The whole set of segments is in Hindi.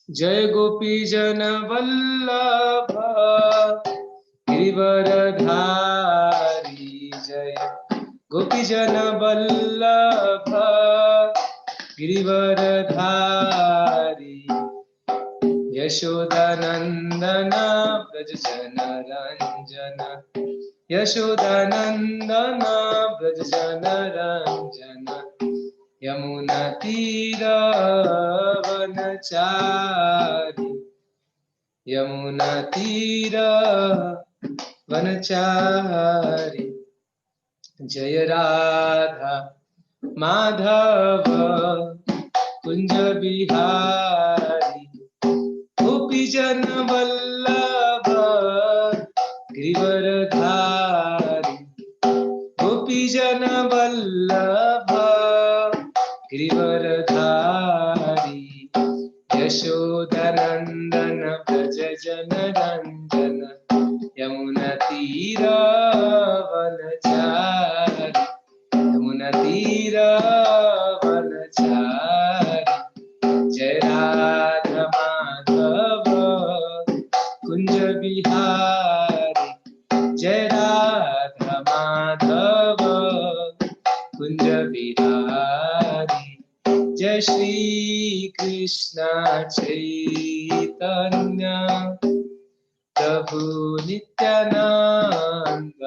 जय गोपी जन वल्लभ गिरिवरधारी जय गोपी जन वल्लभ गिरिवरधारी यशोदानंदन ब्रज जन रंजन यशोदानंदन ब्रज जन रंजन यमुना तीर वनचारी यमुना तीर वनचारी जय राधा माधव कुंज बिहारी गोपी जन वल्लभ गिरिवरधारी गोपी जन वल्लभ गिरिवरधारी यशोदानंदन ब्रज जन रंजन यमुना तीर वनचारी यमुना तीर वनचारी जय राधा माधव कुंज बिहारी जय राधा माधव कुंज बिहारी जय श्री कृष्ण चैतन्य प्रभु नित्यानंद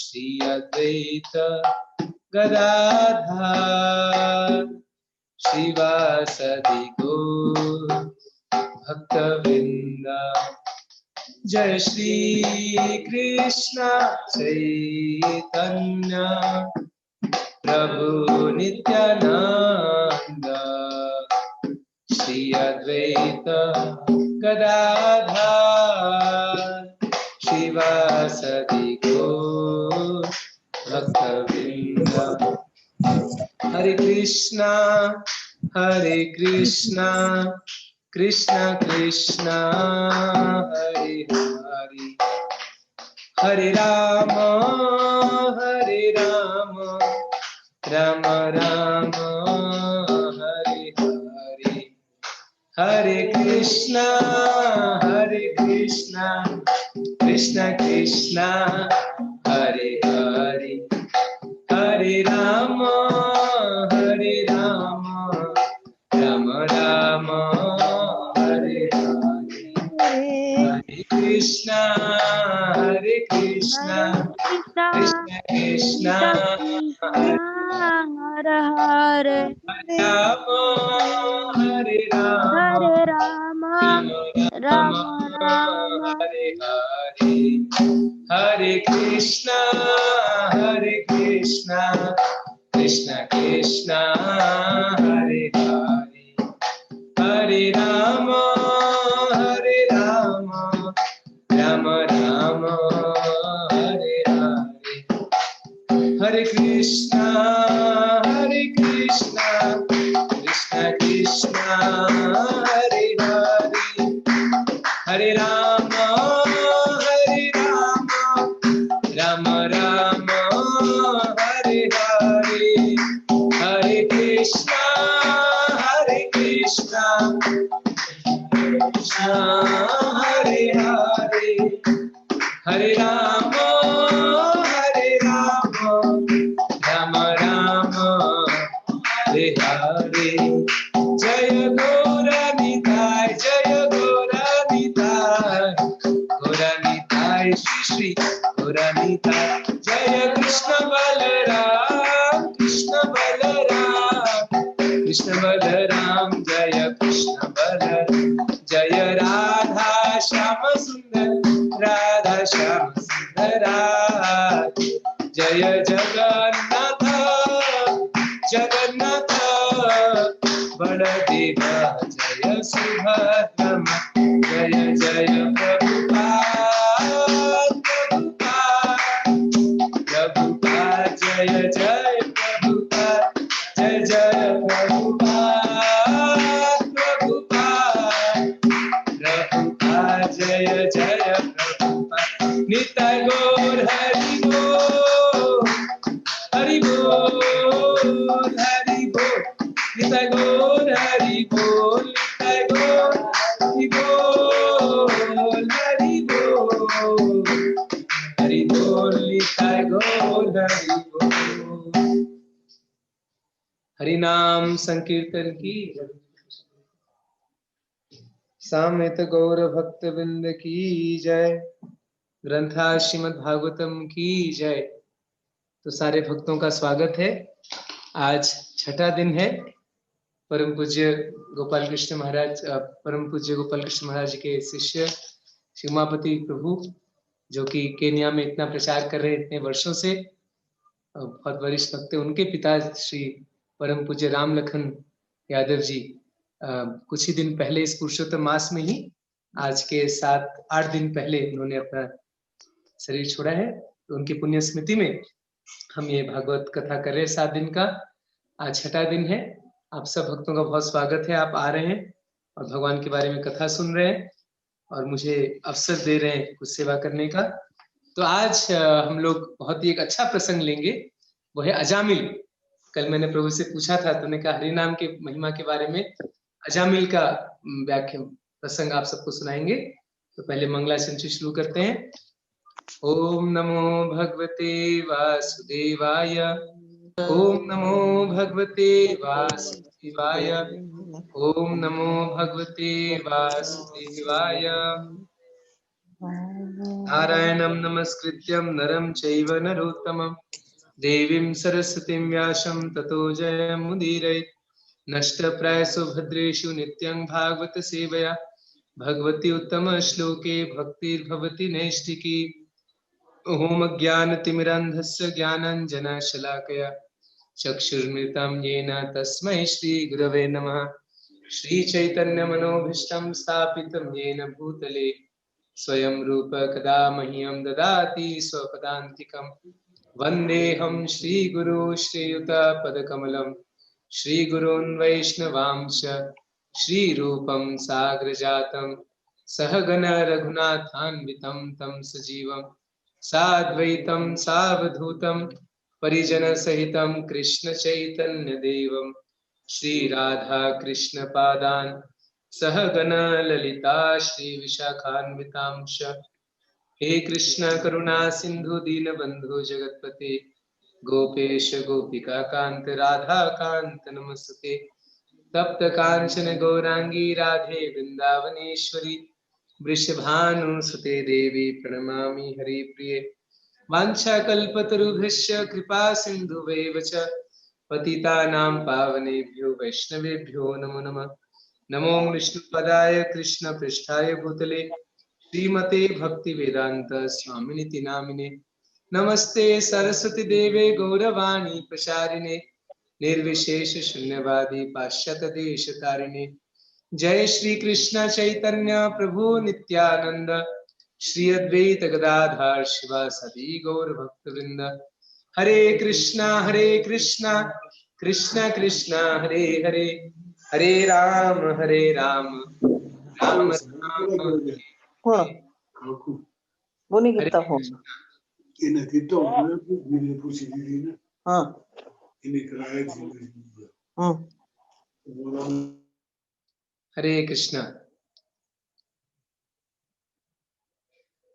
श्री अद्वैत गदाधर श्रीवासदि गौर भक्तवृंद जय श्री कृष्ण चैतन्य प्रभु नित्यानंद श्री अद्वैत गदाधर श्रीवासदि गौर भक्तवृंद हरे कृष्णा कृष्ण कृष्ण हरे हरे हरे राम राम राम हरे हरे हरे कृष्णा कृष्ण कृष्ण हरे हरे हरे राम राम राम हरे हरे हरे कृष्णा कृष्ण कृष्ण हरे हरे हरे राम राम राम हरे हरे हरे कृष्णा कृष्ण कृष्ण हरे हरे हरे राम राम राम हरे हरे हरे कृष्णा कृष्ण कृष्ण हरे हरे हरे राम राम राम हरे हरे हरे कृष्णा कृष्ण हरे हरे हरे राम राम राम हरे हरे जय गौरानिताय गौरानिताय श्री श्री गौरानिताय जय कृष्ण बलराम जय कृष्ण बलराम जय राधा श्याम सुंदर जय जगन्नाथ बलदेव जय सुभद्रमा जय जय प्रभुपाद जय जय प्रभुपाद जय जय प्रभुपाद जय जय प्रभुपाद निताय गौर हरि बोल निताय गौर हरि बोल निताय हरि नाम संकीर्तन की, सामवेद गौर भक्त वृंद की जय, ग्रंथा श्रीमद् भागवतम की जय। तो सारे भक्तों का स्वागत है। आज छठा दिन है। परम पूज्य गोपाल कृष्ण महाराज, परम पूज्य गोपाल कृष्ण महाराज के शिष्य श्री उमापति प्रभु, जो कि केन्या में इतना प्रचार कर रहे हैं इतने वर्षों से, बहुत वरिष्ठ भक्त है। उनके पिता श्री परम पूज्य राम लखन यादव जी कुछ ही दिन पहले इस पुरुषोत्तम मास में ही, आज के 7-8 दिन पहले उन्होंने अपना शरीर छोड़ा है। तो उनकी पुण्य स्मृति में हम ये भागवत कथा कर रहे हैं 7 दिन का। आज छठा दिन है। आप सब भक्तों का बहुत स्वागत है। आप आ रहे हैं और भगवान के बारे में कथा सुन रहे हैं और मुझे अवसर दे रहे हैं कुछ सेवा करने का। तो आज हम लोग बहुत ही एक अच्छा प्रसंग लेंगे, वो है अजामिल। कल मैंने प्रभु से पूछा था, तो उन्होंने कहा हरि नाम के महिमा के बारे में अजामिल का व्याख्या प्रसंग आप सबको सुनाएंगे। तो पहले मंगलाचरण से शुरू करते हैं। ओम नमो भगवते वासुदेवाय, ओम नमो भगवते वासुदेवाय, ओम नमो भगवते वासुदेवाय। नारायणं नमस्कृत्यं नरं चैव नरोत्तमं, देवीं सरस्वतीं व्यासं ततो जयमुदीरयेत्। नष्टप्रायसु भद्रेषु नित्यं भागवत सेवया, भगवती उत्तम श्लोके भक्तिर्भवति नैष्ठिकी। ओम ज्ञानतिमिरान्धस्य ज्ञानाञ्जनशलाकया चक्षुर्मृतं येन तस्मै श्रीगुरवे नमः। श्रीचैतन्यमनोभीष्टं स्थापितं येन भूतले स्वयं रूप कदा मह्यं ददाति स्वपदान्तिकम्। वन्देऽहं श्रीगुरो श्रीयुतपदकमलं, श्रीगुरून् वैष्णवांश श्रीरूपं साग्रजातं सहगण रघुनाथान्वितं तं सजीवं साद्वैतं सावधूतं परिजनसहितं कृष्ण चैतन्य देवं श्रीराधा कृष्ण पादान् सहगण ललिता श्री विशाखान्वितांश। हे कृष्ण करुणा सिंधु दीनबंधु जगतपते, गोपेश गोपिका कांत राधा कांत नमस्ते। तप्त कांचन गौरांगी राधे वृंदावनेश्वरी, वृषभानुसुते देवी प्रणमामि हरिप्रिये। वाञ्छाकल्पतरुभ्यश्च कृपा सिन्धुवैव च पतितानां पावनेभ्यो वैष्णवेभ्यो नमो नमः। नमो विष्णुपदाय कृष्णपृष्ठाय भूतले श्रीमते भक्तिवेदांत स्वामिनिति नामिने। नमस्ते सरस्वती देवे गौरवाणी प्रचारिणे, निर्विशेष शून्यवादी पाश्चात्य देशतारिणे। जय श्री कृष्ण चैतन्य प्रभु नित्यानंद, श्री अद्वैत गदाधर शिवासादि गौर भक्तवृंद। हरे कृष्णा कृष्णा कृष्णा हरे हरे, हरे Ram Ram Ram Boni kita ho. Ina kita orang tu bila posisi ni, ini kerana हरे कृष्णा।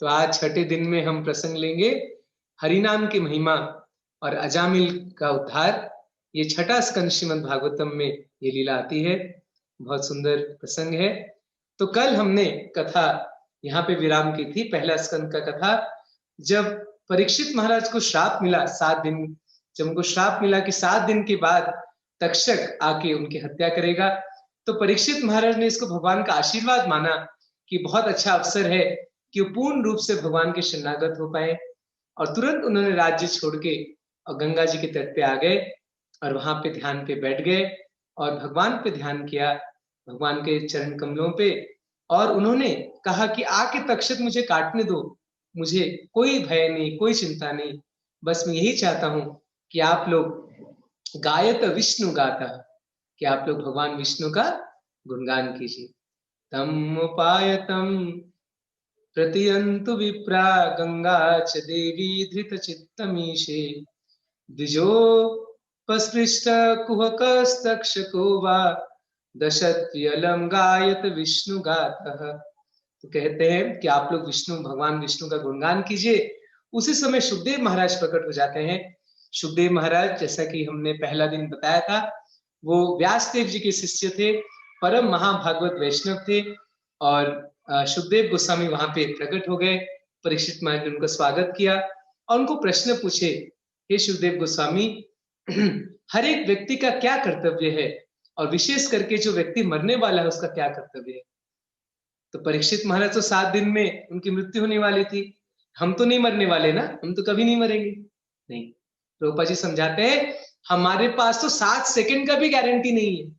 तो आज छठे दिन में हम प्रसंग लेंगे हरिनाम की महिमा और अजामिल का उद्धार। ये छठा स्कंद श्रीमद् भागवतम में ये लीला आती है। बहुत सुंदर प्रसंग है। तो कल हमने कथा यहाँ पे विराम की थी, पहला स्कंद का कथा। जब परीक्षित महाराज को श्राप मिला 7 दिन, जब उनको श्राप मिला कि 7 दिन के बाद तक्षक आके उनकी हत्या करेगा, तो परीक्षित महाराज ने इसको भगवान का आशीर्वाद माना कि बहुत अच्छा अवसर है कि वो पूर्ण रूप से भगवान के शरणागत हो पाए। और तुरंत उन्होंने राज्य छोड़ के और गंगा जी के तट पे आ गए और वहां पे ध्यान पे बैठ गए और भगवान पे ध्यान किया, भगवान के चरण कमलों पे। और उन्होंने कहा कि आके तक्षक मुझे काटने दो, मुझे कोई भय नहीं, कोई चिंता नहीं, बस मैं यही चाहता हूं कि आप लोग गायत विष्णु गाता, कि आप लोग भगवान विष्णु का गुणगान कीजिए। तम उपायतम प्रतियंतु विप्रा गंगा च देवी धृत चित्तमीशे, द्विजोपस्पृष्ट कुहकस्तक्षको वा दशत्यलम गायत विष्णु गातः। तो कहते हैं कि आप लोग विष्णु, भगवान विष्णु का गुणगान कीजिए। उसी समय सुखदेव महाराज प्रकट हो जाते हैं। सुखदेव महाराज, जैसा कि हमने पहला दिन बताया था, वो व्यासदेव जी के शिष्य थे, परम महाभागवत वैष्णव थे। और सुखदेव गोस्वामी वहां पे प्रकट हो गए। परीक्षित महाराज ने उनका स्वागत किया और उनको प्रश्न पूछे, हे सुखदेव गोस्वामी, हर एक व्यक्ति का क्या कर्तव्य है, और विशेष करके जो व्यक्ति मरने वाला है उसका क्या कर्तव्य है। तो परीक्षित महाराज तो 7 दिन में उनकी मृत्यु होने वाली थी। हम तो नहीं मरने वाले ना, हम तो कभी नहीं मरेंगे। नहीं, प्रभुपाद जी समझाते हैं हमारे पास तो 7 सेकंड का भी गारंटी नहीं है।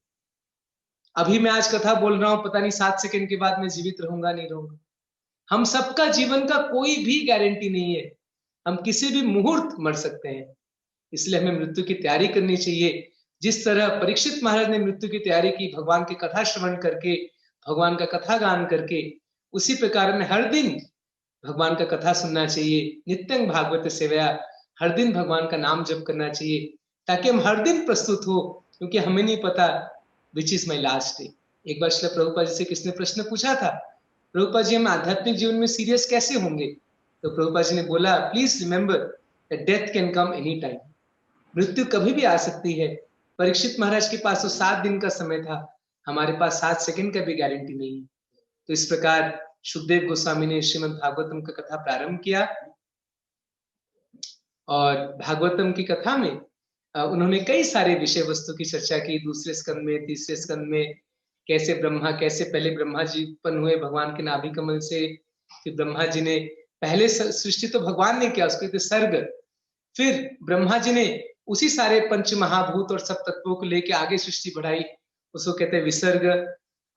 अभी मैं आज कथा बोल रहा हूं, पता नहीं 7 सेकंड के बाद मैं जीवित रहूंगा नहीं रहूंगा। हम सबका जीवन का कोई भी गारंटी नहीं है, हम किसी भी मुहूर्त मर सकते हैं। इसलिए हमें मृत्यु की तैयारी करनी चाहिए। जिस तरह परीक्षित महाराज ने मृत्यु की तैयारी की भगवान की कथा श्रवण करके, भगवान का कथा गान करके, उसी प्रकार में हर दिन भगवान का कथा सुनना चाहिए। नित्यं भागवत सेवया, हर दिन भगवान का नाम जप करना चाहिए, ताकि हम हर दिन प्रस्तुत हो, क्योंकि हमें नहीं पता which is my last day. एक बार श्रील प्रभुपाद जी से किसने प्रश्न पूछा था, प्रभुपाद जी हम आध्यात्मिक जीवन में सीरियस कैसे होंगे? तो प्रभुपाद जी ने बोला, please remember that death can come any time. मृत्यु कभी भी आ सकती है। परीक्षित महाराज के पास तो 7 दिन का समय था, हमारे पास 7 सेकंड का भी गारंटी नहीं है। तो इस प्रकार सुखदेव गोस्वामी ने श्रीमद् भागवतम का कथा प्रारंभ किया। और भागवतम की कथा में उन्होंने कई सारे विषय वस्तु की चर्चा की। दूसरे स्कंद में, तीसरे स्कंद में कैसे पहले ब्रह्मा जी उत्पन्न हुए भगवान के नाभि कमल से। फिर ब्रह्मा जी ने पहले सृष्टि तो भगवान ने किया, उसको कहते सर्ग। फिर ब्रह्मा जी ने उसी सारे पंच महाभूत और सब तत्वों को लेके आगे सृष्टि बढ़ाई, उसको कहते हैं विसर्ग।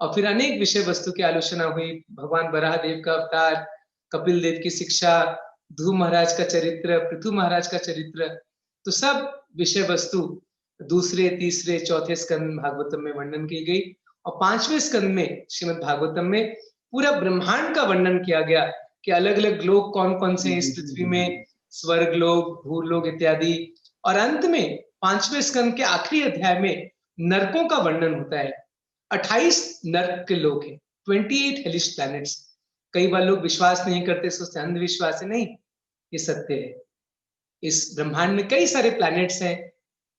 और फिर अनेक विषय वस्तु की आलोचना हुई, भगवान बराह देव का अवतार, कपिल देव की शिक्षा, ध्रुव महाराज का चरित्र, पृथु महाराज का चरित्र। तो सब विषय वस्तु दूसरे, तीसरे, चौथे स्कंद भागवतम में वर्णन की गई। और 5वें स्कंद में श्रीमद् भागवतम में पूरा ब्रह्मांड का वर्णन किया गया कि अलग अलग लोग कौन कौन से इस पृथ्वी में, स्वर्ग लोग, भूलोक इत्यादि। और अंत में 5वें स्कंद के आखिरी अध्याय में नरकों का वर्णन होता है। 28 नर्क के लोग हैं, 28 हेलिश प्लैनेट्स। कई बार लोग विश्वास नहीं करते, सोचते अंधविश्वास है। नहीं, ये सत्य है। इस ब्रह्मांड में कई सारे प्लैनेट्स हैं,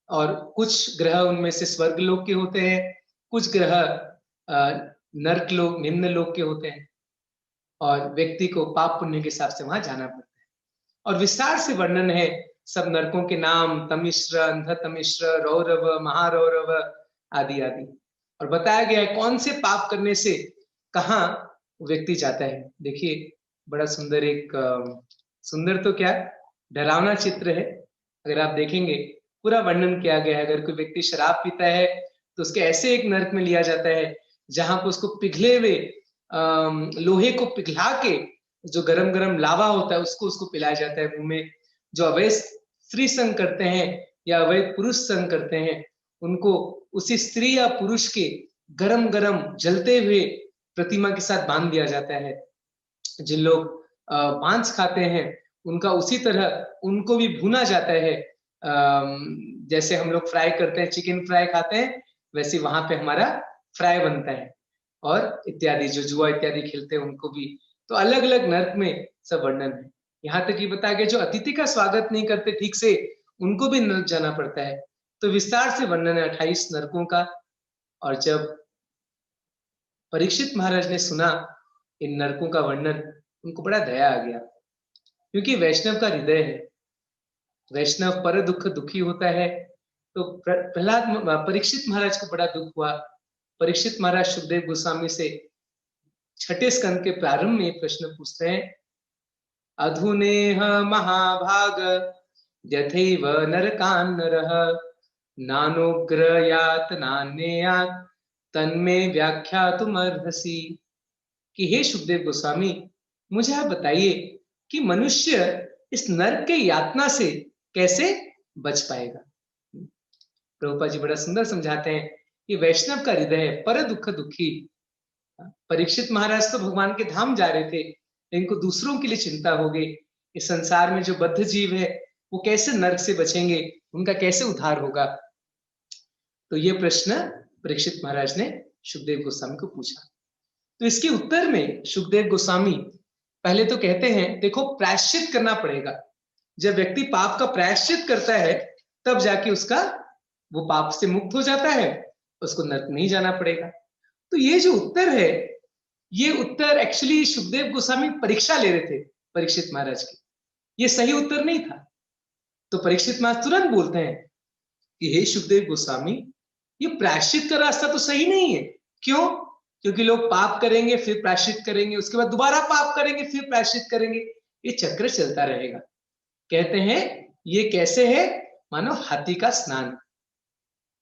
और कुछ ग्रह उनमें से स्वर्ग लोक के होते हैं, कुछ ग्रह नर्क लोक, निम्न लोक के होते हैं। और व्यक्ति को पाप पुण्य के हिसाब से वहां जाना पड़ता है। और विस्तार से वर्णन है सब नरकों के नाम, तमिश्र, अंध तमिश्र, रौरव, महारौरव आदि आदि। और बताया गया है कौन से पाप करने से कहाँ व्यक्ति जाता है। देखिए बड़ा सुंदर, एक सुंदर तो क्या, डरावना चित्र है। अगर आप देखेंगे पूरा वर्णन किया गया है। अगर कोई व्यक्ति शराब पीता है तो उसके ऐसे एक नरक में लिया जाता है जहां पर उसको पिघले हुए लोहे को पिघला के जो गरम गरम लावा होता है उसको पिलाया जाता है मुंह में। जो अवैध स्त्री संग करते हैं या अवैध पुरुष संग करते हैं, उनको उसी स्त्री या पुरुष के गरम गरम जलते हुए प्रतिमा के साथ बांध दिया जाता है। जिन लोग मांस खाते हैं उनका उसी तरह उनको भी भुना जाता है। जैसे हम लोग फ्राई करते हैं, चिकन फ्राई खाते हैं, वैसे वहां पे हमारा फ्राई बनता है। और इत्यादि जो जुआ इत्यादि खेलते हैं उनको भी। तो अलग अलग नर्क में सब वर्णन है। यहाँ तक ये बताया गया जो अतिथि का स्वागत नहीं करते ठीक से, उनको भी नर्क जाना पड़ता है। तो विस्तार से वर्णन है 28 नरकों का। और जब परीक्षित महाराज ने सुना इन नरकों का वर्णन, उनको बड़ा दया आ गया, क्योंकि वैष्णव का हृदय है। वैष्णव पर दुख दुखी होता है। तो प्रहलाद परीक्षित महाराज को बड़ा दुख हुआ। परीक्षित महाराज सुखदेव गोस्वामी से 6ठे स्कंद के प्रारंभ में प्रश्न पूछते हैं, अधुनेह महाभाग यथैव नरकान् नरः नानुग्रयात् नान्ययात् तन्मे व्याख्यातुमर्हसि। कि हे सुखदेव गोस्वामी, मुझे आप बताइए कि मनुष्य इस नरक के यातना से कैसे बच पाएगा। प्रभुपाद जी बड़ा सुंदर समझाते हैं कि वैष्णव का हृदय है पर दुख दुखी। परीक्षित महाराज तो भगवान के धाम जा रहे थे, इनको दूसरों के लिए चिंता हो गई। इस संसार में जो बद्ध जीव है वो कैसे नरक से बचेंगे, उनका कैसे उद्धार होगा। तो ये प्रश्न परीक्षित महाराज ने सुखदेव गोस्वामी को पूछा। तो इसके उत्तर में सुखदेव गोस्वामी पहले तो कहते हैं, देखो प्रायश्चित करना पड़ेगा। जब व्यक्ति पाप का प्रायश्चित करता है तब जाके उसका वो पाप से मुक्त हो जाता है, उसको नरक नहीं जाना पड़ेगा। तो ये जो उत्तर है, ये उत्तर एक्चुअली सुखदेव गोस्वामी परीक्षा ले रहे थे परीक्षित महाराज की, ये सही उत्तर नहीं था। तो परीक्षित महाराज तुरंत बोलते हैं कि हे सुखदेव गोस्वामी, ये प्रायश्चित का रास्ता तो सही नहीं है। क्यों? क्योंकि लोग पाप करेंगे, फिर प्रायश्चित करेंगे, उसके बाद दोबारा पाप करेंगे, फिर प्रायश्चित करेंगे, ये चक्र चलता रहेगा। कहते हैं ये कैसे है? मानो हाथी का स्नान,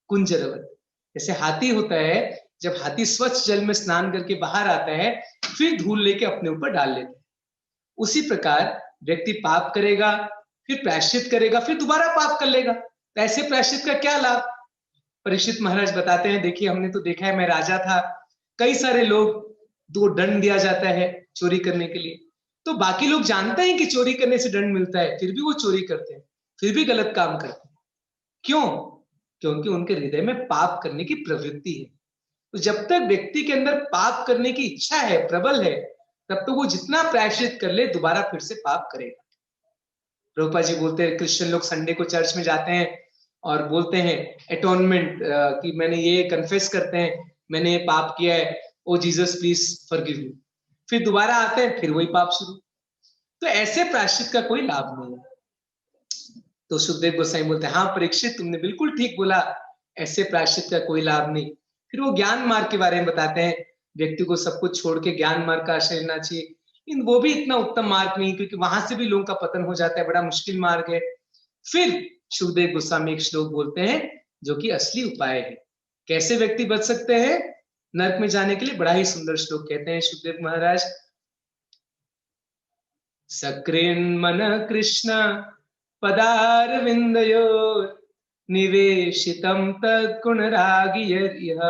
कुंजरवत। जैसे हाथी होता है, जब हाथी स्वच्छ जल में स्नान करके बाहर आता है, फिर धूल लेके अपने ऊपर डाल लेता है, उसी प्रकार व्यक्ति पाप करेगा, फिर प्रायश्चित करेगा, फिर दोबारा पाप कर लेगा। तो ऐसे प्रायश्चित का क्या लाभ? परीक्षित महाराज बताते हैं, देखिए हमने तो देखा है, मैं राजा था, कई सारे लोग दो दंड दिया जाता है चोरी करने के लिए, तो बाकी लोग जानते हैं कि चोरी करने से दंड मिलता है, फिर भी वो चोरी करते हैं, फिर भी गलत काम करते हैं। क्यों? क्योंकि उनके हृदय में पाप करने की प्रवृत्ति है। तो जब तक व्यक्ति के अंदर पाप करने की इच्छा है, प्रबल है, तब तो वो जितना प्रायश्चित कर ले, दोबारा फिर से पाप करेगा। प्रभुपाद जी बोलते हैं, क्रिश्चियन लोग संडे को चर्च में जाते हैं और बोलते हैं एटोनमेंट, कि मैंने ये कन्फेस करते हैं, मैंने ये पाप किया है, ओ जीसस प्लीज फॉरगिव मी, फिर दोबारा आते हैं, फिर वही पाप शुरू। तो ऐसे प्रायश्चित का कोई लाभ नहीं है। तो सुखदेव गोस्वामी बोलते हैं, हाँ परीक्षित, तुमने बिल्कुल ठीक बोला, ऐसे प्रायश्चित का कोई लाभ नहीं। फिर वो ज्ञान मार्ग के बारे में बताते हैं, व्यक्ति को सब कुछ छोड़ के ज्ञान मार्ग का आश्रय लेना चाहिए। वो भी इतना उत्तम मार्ग नहीं, क्योंकि वहां से भी लोगों का पतन हो जाता है, बड़ा मुश्किल मार्ग है। फिर सुखदेव गोस्वामी एक श्लोक बोलते हैं जो कि असली उपाय है, कैसे व्यक्ति बच सकते हैं नरक में जाने के लिए। बड़ा ही सुंदर श्लोक कहते हैं सुखदेव महाराज, सक्रीन मन कृष्ण पदारविंदयोर निवेशितम तद्गुणरागियर्यः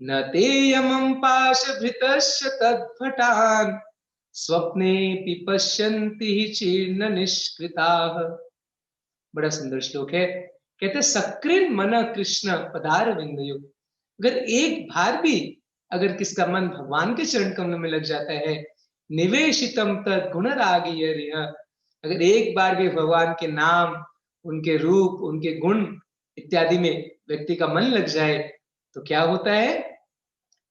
न ते यमं पाशभृतस्य तद्भटान् स्वप्ने पश्यन्ति चीर्ण निष्कृताः। बड़ा सुंदर श्लोक है। कहते सक्रीन मन कृष्ण पदारविंदयोर, अगर एक बार भी अगर किसका मन भगवान के चरण कमल में लग जाता है, निवेशितम तद्गुणरागियर्यः, अगर एक बार भी भगवान के नाम, उनके रूप, उनके गुण इत्यादि में व्यक्ति का मन लग जाए, तो क्या होता है?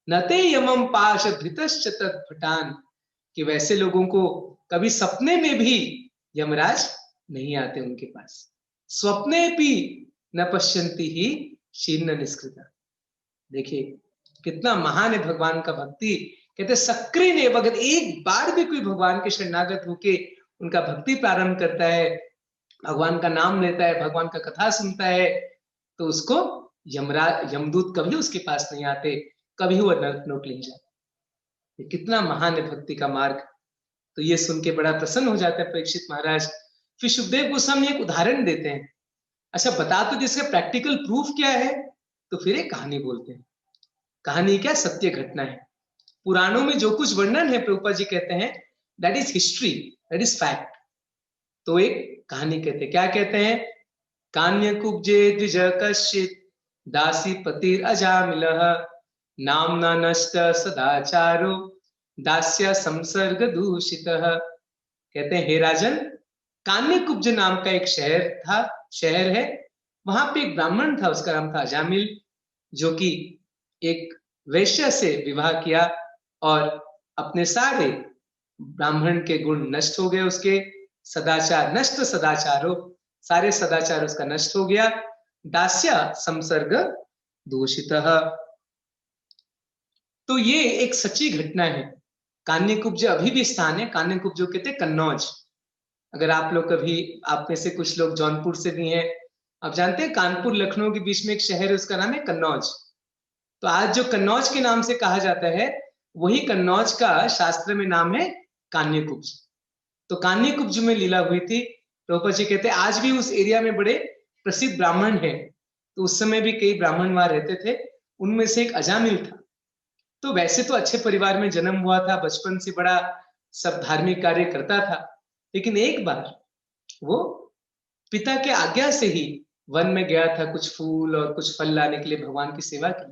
नते यमं पाश धृतश्च तद्भटान्, कि वैसे लोगों को कभी सपने में भी यमराज नहीं आते उनके पास। स्वप्ने भी न पश्यन्ति ही शीर्ण निष्कृता। देखिए कितना महान है भगवान का भक्ति। कहते सक्रिय ने, अगर एक बार भी कोई भगवान के शरणागत होके उनका भक्ति प्रारंभ करता है, भगवान का नाम लेता है, भगवान का कथा सुनता है, तो उसको यमदूत कभी उसके पास नहीं आते, कभी वो नरक नोट नहीं जाते। कितना महान है भक्ति का मार्ग। तो ये सुन के बड़ा प्रसन्न हो जाता है परीक्षित महाराज। फिर सुखदेव गोस्वामी एक उदाहरण देते हैं, अच्छा बता तो जिसका प्रैक्टिकल प्रूफ क्या है, तो फिर एक कहानी बोलते हैं। कहानी क्या? सत्य घटना है। पुराणों में जो कुछ वर्णन है, प्रभुपाद जी कहते हैं that is history, that is fact. तो एक कहानी कहते हैं, क्या कहते हैं? कान्य कुब्जे द्विज कश्चित दासी पतिर अजामिलः नामना नष्ट सदाचारो दास्य संसर्ग दूषितः। कहते हैं हे राजन, कान्य कुब्ज नाम का एक शहर है, वहां पे एक ब्राह्मण था, उसका नाम था अजामिल, जो कि एक वैश्य से विवाह किया और अपने सारे ब्राह्मण के गुण नष्ट हो गए, उसके सदाचार नष्ट, सदाचारो, सारे सदाचार उसका नष्ट हो गया। दास्य संसर्ग दूषितः। तो ये एक सच्ची घटना है। कान्यकुब्ज अभी भी स्थान है, कान्यकुब्ज जो कहते हैं कन्नौज। अगर आप लोग कभी, आप में से कुछ लोग जौनपुर से भी हैं, आप जानते हैं कानपुर लखनऊ के बीच में एक शहर है, उसका नाम है कन्नौज। तो आज जो कन्नौज के नाम से कहा जाता है, वही कन्नौज का शास्त्र में नाम है कान्यकुब्ज। तो कान्यकुब्ज में लीला हुई थी। प्रभुपाद जी कहते हैं आज भी उस एरिया में बड़े प्रसिद्ध ब्राह्मण हैं। तो उस समय भी कई ब्राह्मण वहां रहते थे, उनमें से एक अजामिल था। तो वैसे तो अच्छे परिवार में जन्म हुआ था, बचपन से बड़ा सब धार्मिक कार्य करता था, लेकिन एक बार वो पिता के आज्ञा से ही वन में गया था कुछ फूल और कुछ फल लाने के लिए भगवान की सेवा की।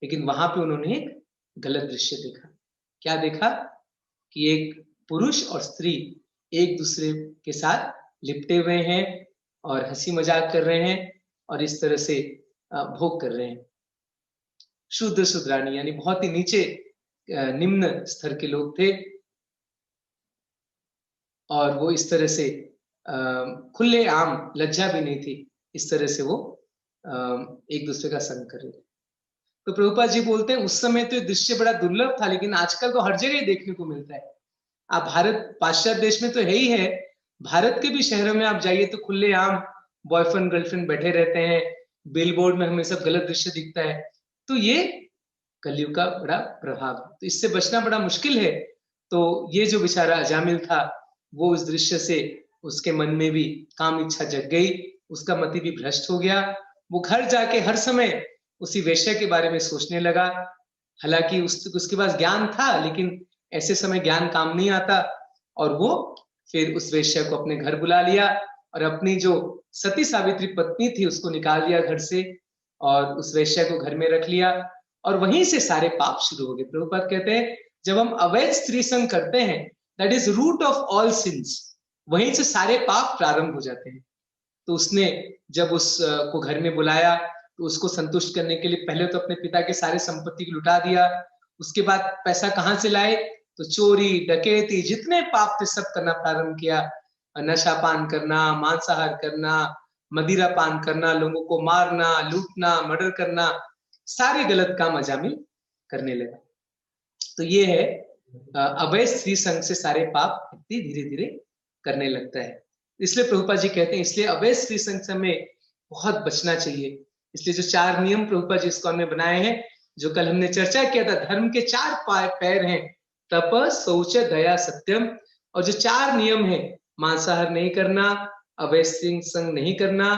लेकिन वहां पे उन्होंने एक गलत दृश्य देखा। क्या देखा? कि एक पुरुष और स्त्री एक दूसरे के साथ लिपटे हुए हैं और हंसी मजाक कर रहे हैं। और इस तरह से भोग कर रहे हैं। शूद्र शूद्रानी यानी बहुत ही नीचे निम्न स्तर के लोग थे, और वो इस तरह से खुले आम, लज्जा भी नहीं थी, इस तरह से वो एक दूसरे का संग कर रहे थे। तो प्रभुपाद जी बोलते हैं उस समय तो ये दृश्य बड़ा दुर्लभ था, लेकिन आजकल तो हर जगह देखने को मिलता है। आप भारत, पाश्चात्य देश में तो है ही है, भारत के भी शहरों में आप जाइए तो खुले आम बॉयफ्रेंड गर्लफ्रेंड बैठे रहते हैं, बिलबोर्ड में हमें सब गलत दृश्य दिखता है। तो ये कलयुग का बड़ा प्रभाव है, तो इससे बचना बड़ा मुश्किल है। तो ये जो बेचारा अजामिल था, वो उस दृश्य से उसके मन में भी काम इच्छा जग गई, उसका मति भी भ्रष्ट हो गया। वो घर जाके हर समय उसी वेश्या के बारे में सोचने लगा। हालांकि उसके पास ज्ञान था, लेकिन ऐसे समय ज्ञान काम नहीं आता, और वो फिर उस वेश्या को अपने घर बुला लिया और अपनी जो सती सावित्री पत्नी थी उसको निकाल दिया घर से, और उस वेश्या को घर में रख लिया, और वहीं से सारे पाप शुरू हो गए। प्रभुपाद कहते हैं जब हम अवैध स्त्री संग करते हैं, that is root of all sins, वहीं से सारे पाप प्रारंभ हो जाते हैं। तो उसने जब उसको घर में बुलाया तो उसको संतुष्ट करने के लिए पहले तो अपने पिता के सारे संपत्ति को लुटा दिया, उसके बाद पैसा कहाँ से लाए, तो चोरी डकैती जितने पाप थे सब करना प्रारंभ किया। नशा पान करना, मांसाहार करना, मदिरा पान करना, लोगों को मारना, लूटना, मर्डर करना, सारे गलत काम अजामिल करने लगा। तो ये है अवैध स्त्री संग से सारे पाप व्यक्ति धीरे धीरे करने लगता है। इसलिए प्रभुपाद जी कहते हैं इसलिए अवैध स्त्री संग से हमें बहुत बचना चाहिए। इसलिए जो 4 नियम प्रभुपाद जी इस्कॉन में बनाए हैं, जो कल हमने चर्चा किया था, धर्म के 4 पैर हैं, तप, शौच, दया, सत्यम, और जो 4 नियम है, मांसाहार नहीं करना, अवैध स्त्री संग नहीं करना,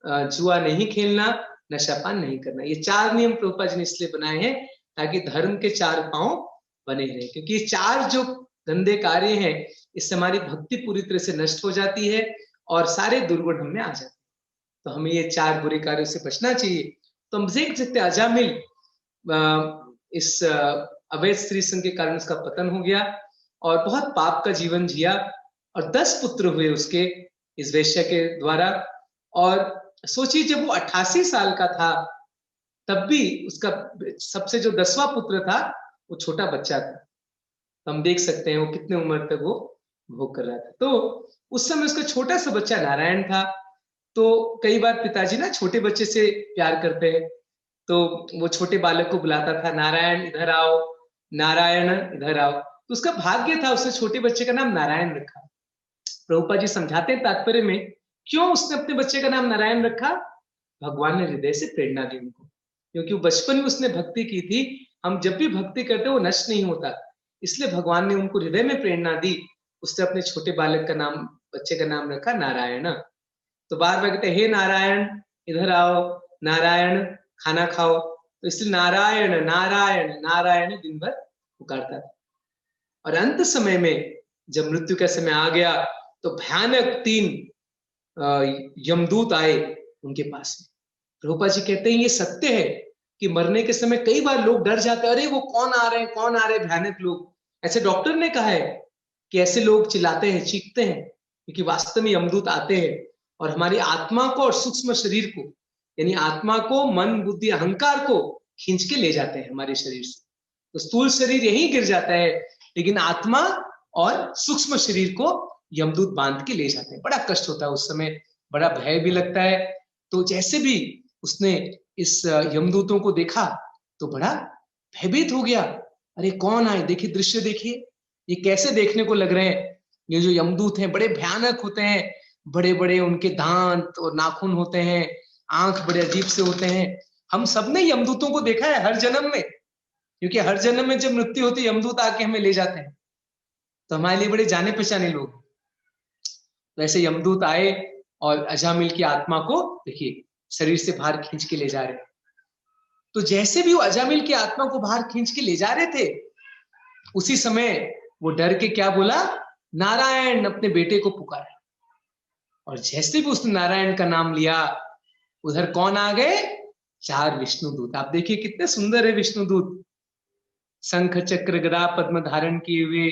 जुआ नहीं खेलना, नशापान नहीं करना, ये 4 नियम प्रभुपाद जी ने इसलिए बनाए हैं ताकि धर्म के 4 पांव बने रहे। क्योंकि ये 4 जो गंदे कार्य हैं, इससे हमारी भक्ति पूरी तरह से नष्ट हो जाती है और सारे दुर्गुण हमें आ जाते हैं। तो हमें ये 4 बुरे कार्यों से बचना चाहिए। तो हम देख सकते अजामिल इस अवैध स्त्री संग के कारण उसका पतन हो गया और बहुत पाप का जीवन जिया, और 10 पुत्र हुए उसके इस वेश्या के द्वारा। और सोचिए जब वो 88 साल का था तब भी उसका सबसे जो 10वां पुत्र था वो छोटा बच्चा था। तो हम देख सकते हैं वो कितने उम्र तक वो भोग कर रहा था। तो उस समय उसका छोटा सा बच्चा नारायण था। तो कई बार पिताजी ना छोटे बच्चे से प्यार करते हैं, तो वो छोटे बालक को बुलाता था, नारायण इधर आओ, नारायण इधर आओ। तो उसका भाग्य था, उसने छोटे बच्चे का नाम नारायण रखा। प्रभुपाद जी समझाते हैं तात्पर्य में क्यों उसने अपने बच्चे का नाम नारायण रखा। भगवान ने हृदय से प्रेरणा दी उनको, क्योंकि बचपन में उसने भक्ति की थी। हम जब भी भक्ति करते वो नष्ट नहीं होता, इसलिए भगवान ने उनको हृदय में प्रेरणा दी। उसने अपने छोटे बालक का नाम, बच्चे का नाम रखा नारायण। तो बार बार कहते हे नारायण इधर आओ, नारायण खाना खाओ। तो इसलिए नारायण नारायण नारायण दिन भर पुकारता था। और अंत समय में जब मृत्यु का समय आ गया तो भयानक 3 यमदूत आए उनके पास में। प्रभुपाद जी कहते हैं ये सत्य है कि मरने के समय कई बार लोग डर जाते हैं, अरे वो कौन आ रहे हैं, कौन आ रहे हैं, भयानक लोग। ऐसे डॉक्टर ने कहा है कि ऐसे लोग चिल्लाते हैं, चीखते हैं, क्योंकि वास्तव में यमदूत आते हैं और हमारी आत्मा को और सूक्ष्म शरीर को, यानी आत्मा को, मन बुद्धि अहंकार को खींच के ले जाते हैं हमारे शरीर से। तो स्थूल शरीर यहीं गिर जाता है, लेकिन आत्मा और सूक्ष्म शरीर को यमदूत बांध के ले जाते हैं। बड़ा कष्ट होता है उस समय, बड़ा भय भी लगता है। तो जैसे भी उसने इस यमदूतों को देखा तो बड़ा भयभीत हो गया। अरे कौन आए, देखिए दृश्य देखिए, ये कैसे देखने को लग रहे हैं। ये जो यमदूत हैं बड़े भयानक होते हैं, बड़े बड़े उनके दांत और नाखून होते हैं, आंख बड़े अजीब से होते हैं। हम सबने यमदूतों को देखा है हर जन्म में, क्योंकि हर जन्म में जब मृत्यु होती है यमदूत आके हमें ले जाते हैं। तो हमारे लिए बड़े जाने पहचाने लोग। तो ऐसे यमदूत आए और अजामिल की आत्मा को देखिए शरीर से बाहर खींच के ले जा रहे। तो जैसे भी वो अजामिल की आत्मा को बाहर खींच के ले जा रहे थे, उसी समय वो डर के क्या बोला, नारायण, अपने बेटे को पुकारा। और जैसे भी उसने नारायण का नाम लिया, उधर कौन आ गए, 4 विष्णुदूत। आप देखिए कितने सुंदर है विष्णुदूत, शंख चक्र गदा पद्म धारण किए हुए,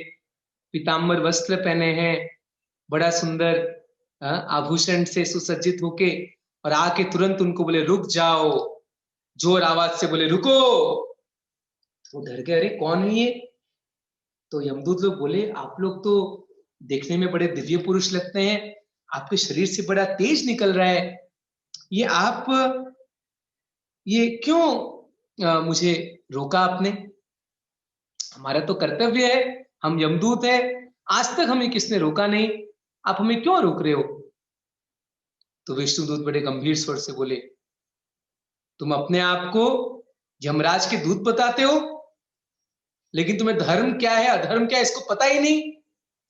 पीताम्बर वस्त्र पहने हैं, बड़ा सुंदर आभूषण से सुसज्जित होके और आके तुरंत उनको बोले रुक जाओ, जोर आवाज से बोले रुको। वो डर गए, अरे कौन है ये? तो यमदूत लोग बोले आप लोग तो देखने में बड़े दिव्य पुरुष लगते हैं, आपके शरीर से बड़ा तेज निकल रहा है, ये आप ये क्यों मुझे रोका आपने? हमारा तो कर्तव्य है, हम यमदूत है, आज तक हमें किसने रोका नहीं, आप हमें क्यों रोक रहे हो? तो विष्णुदूत बड़े गंभीर स्वर से बोले, तुम अपने आप को यमराज के दूत बताते हो, लेकिन तुम्हें धर्म क्या है अधर्म क्या है इसको पता ही नहीं।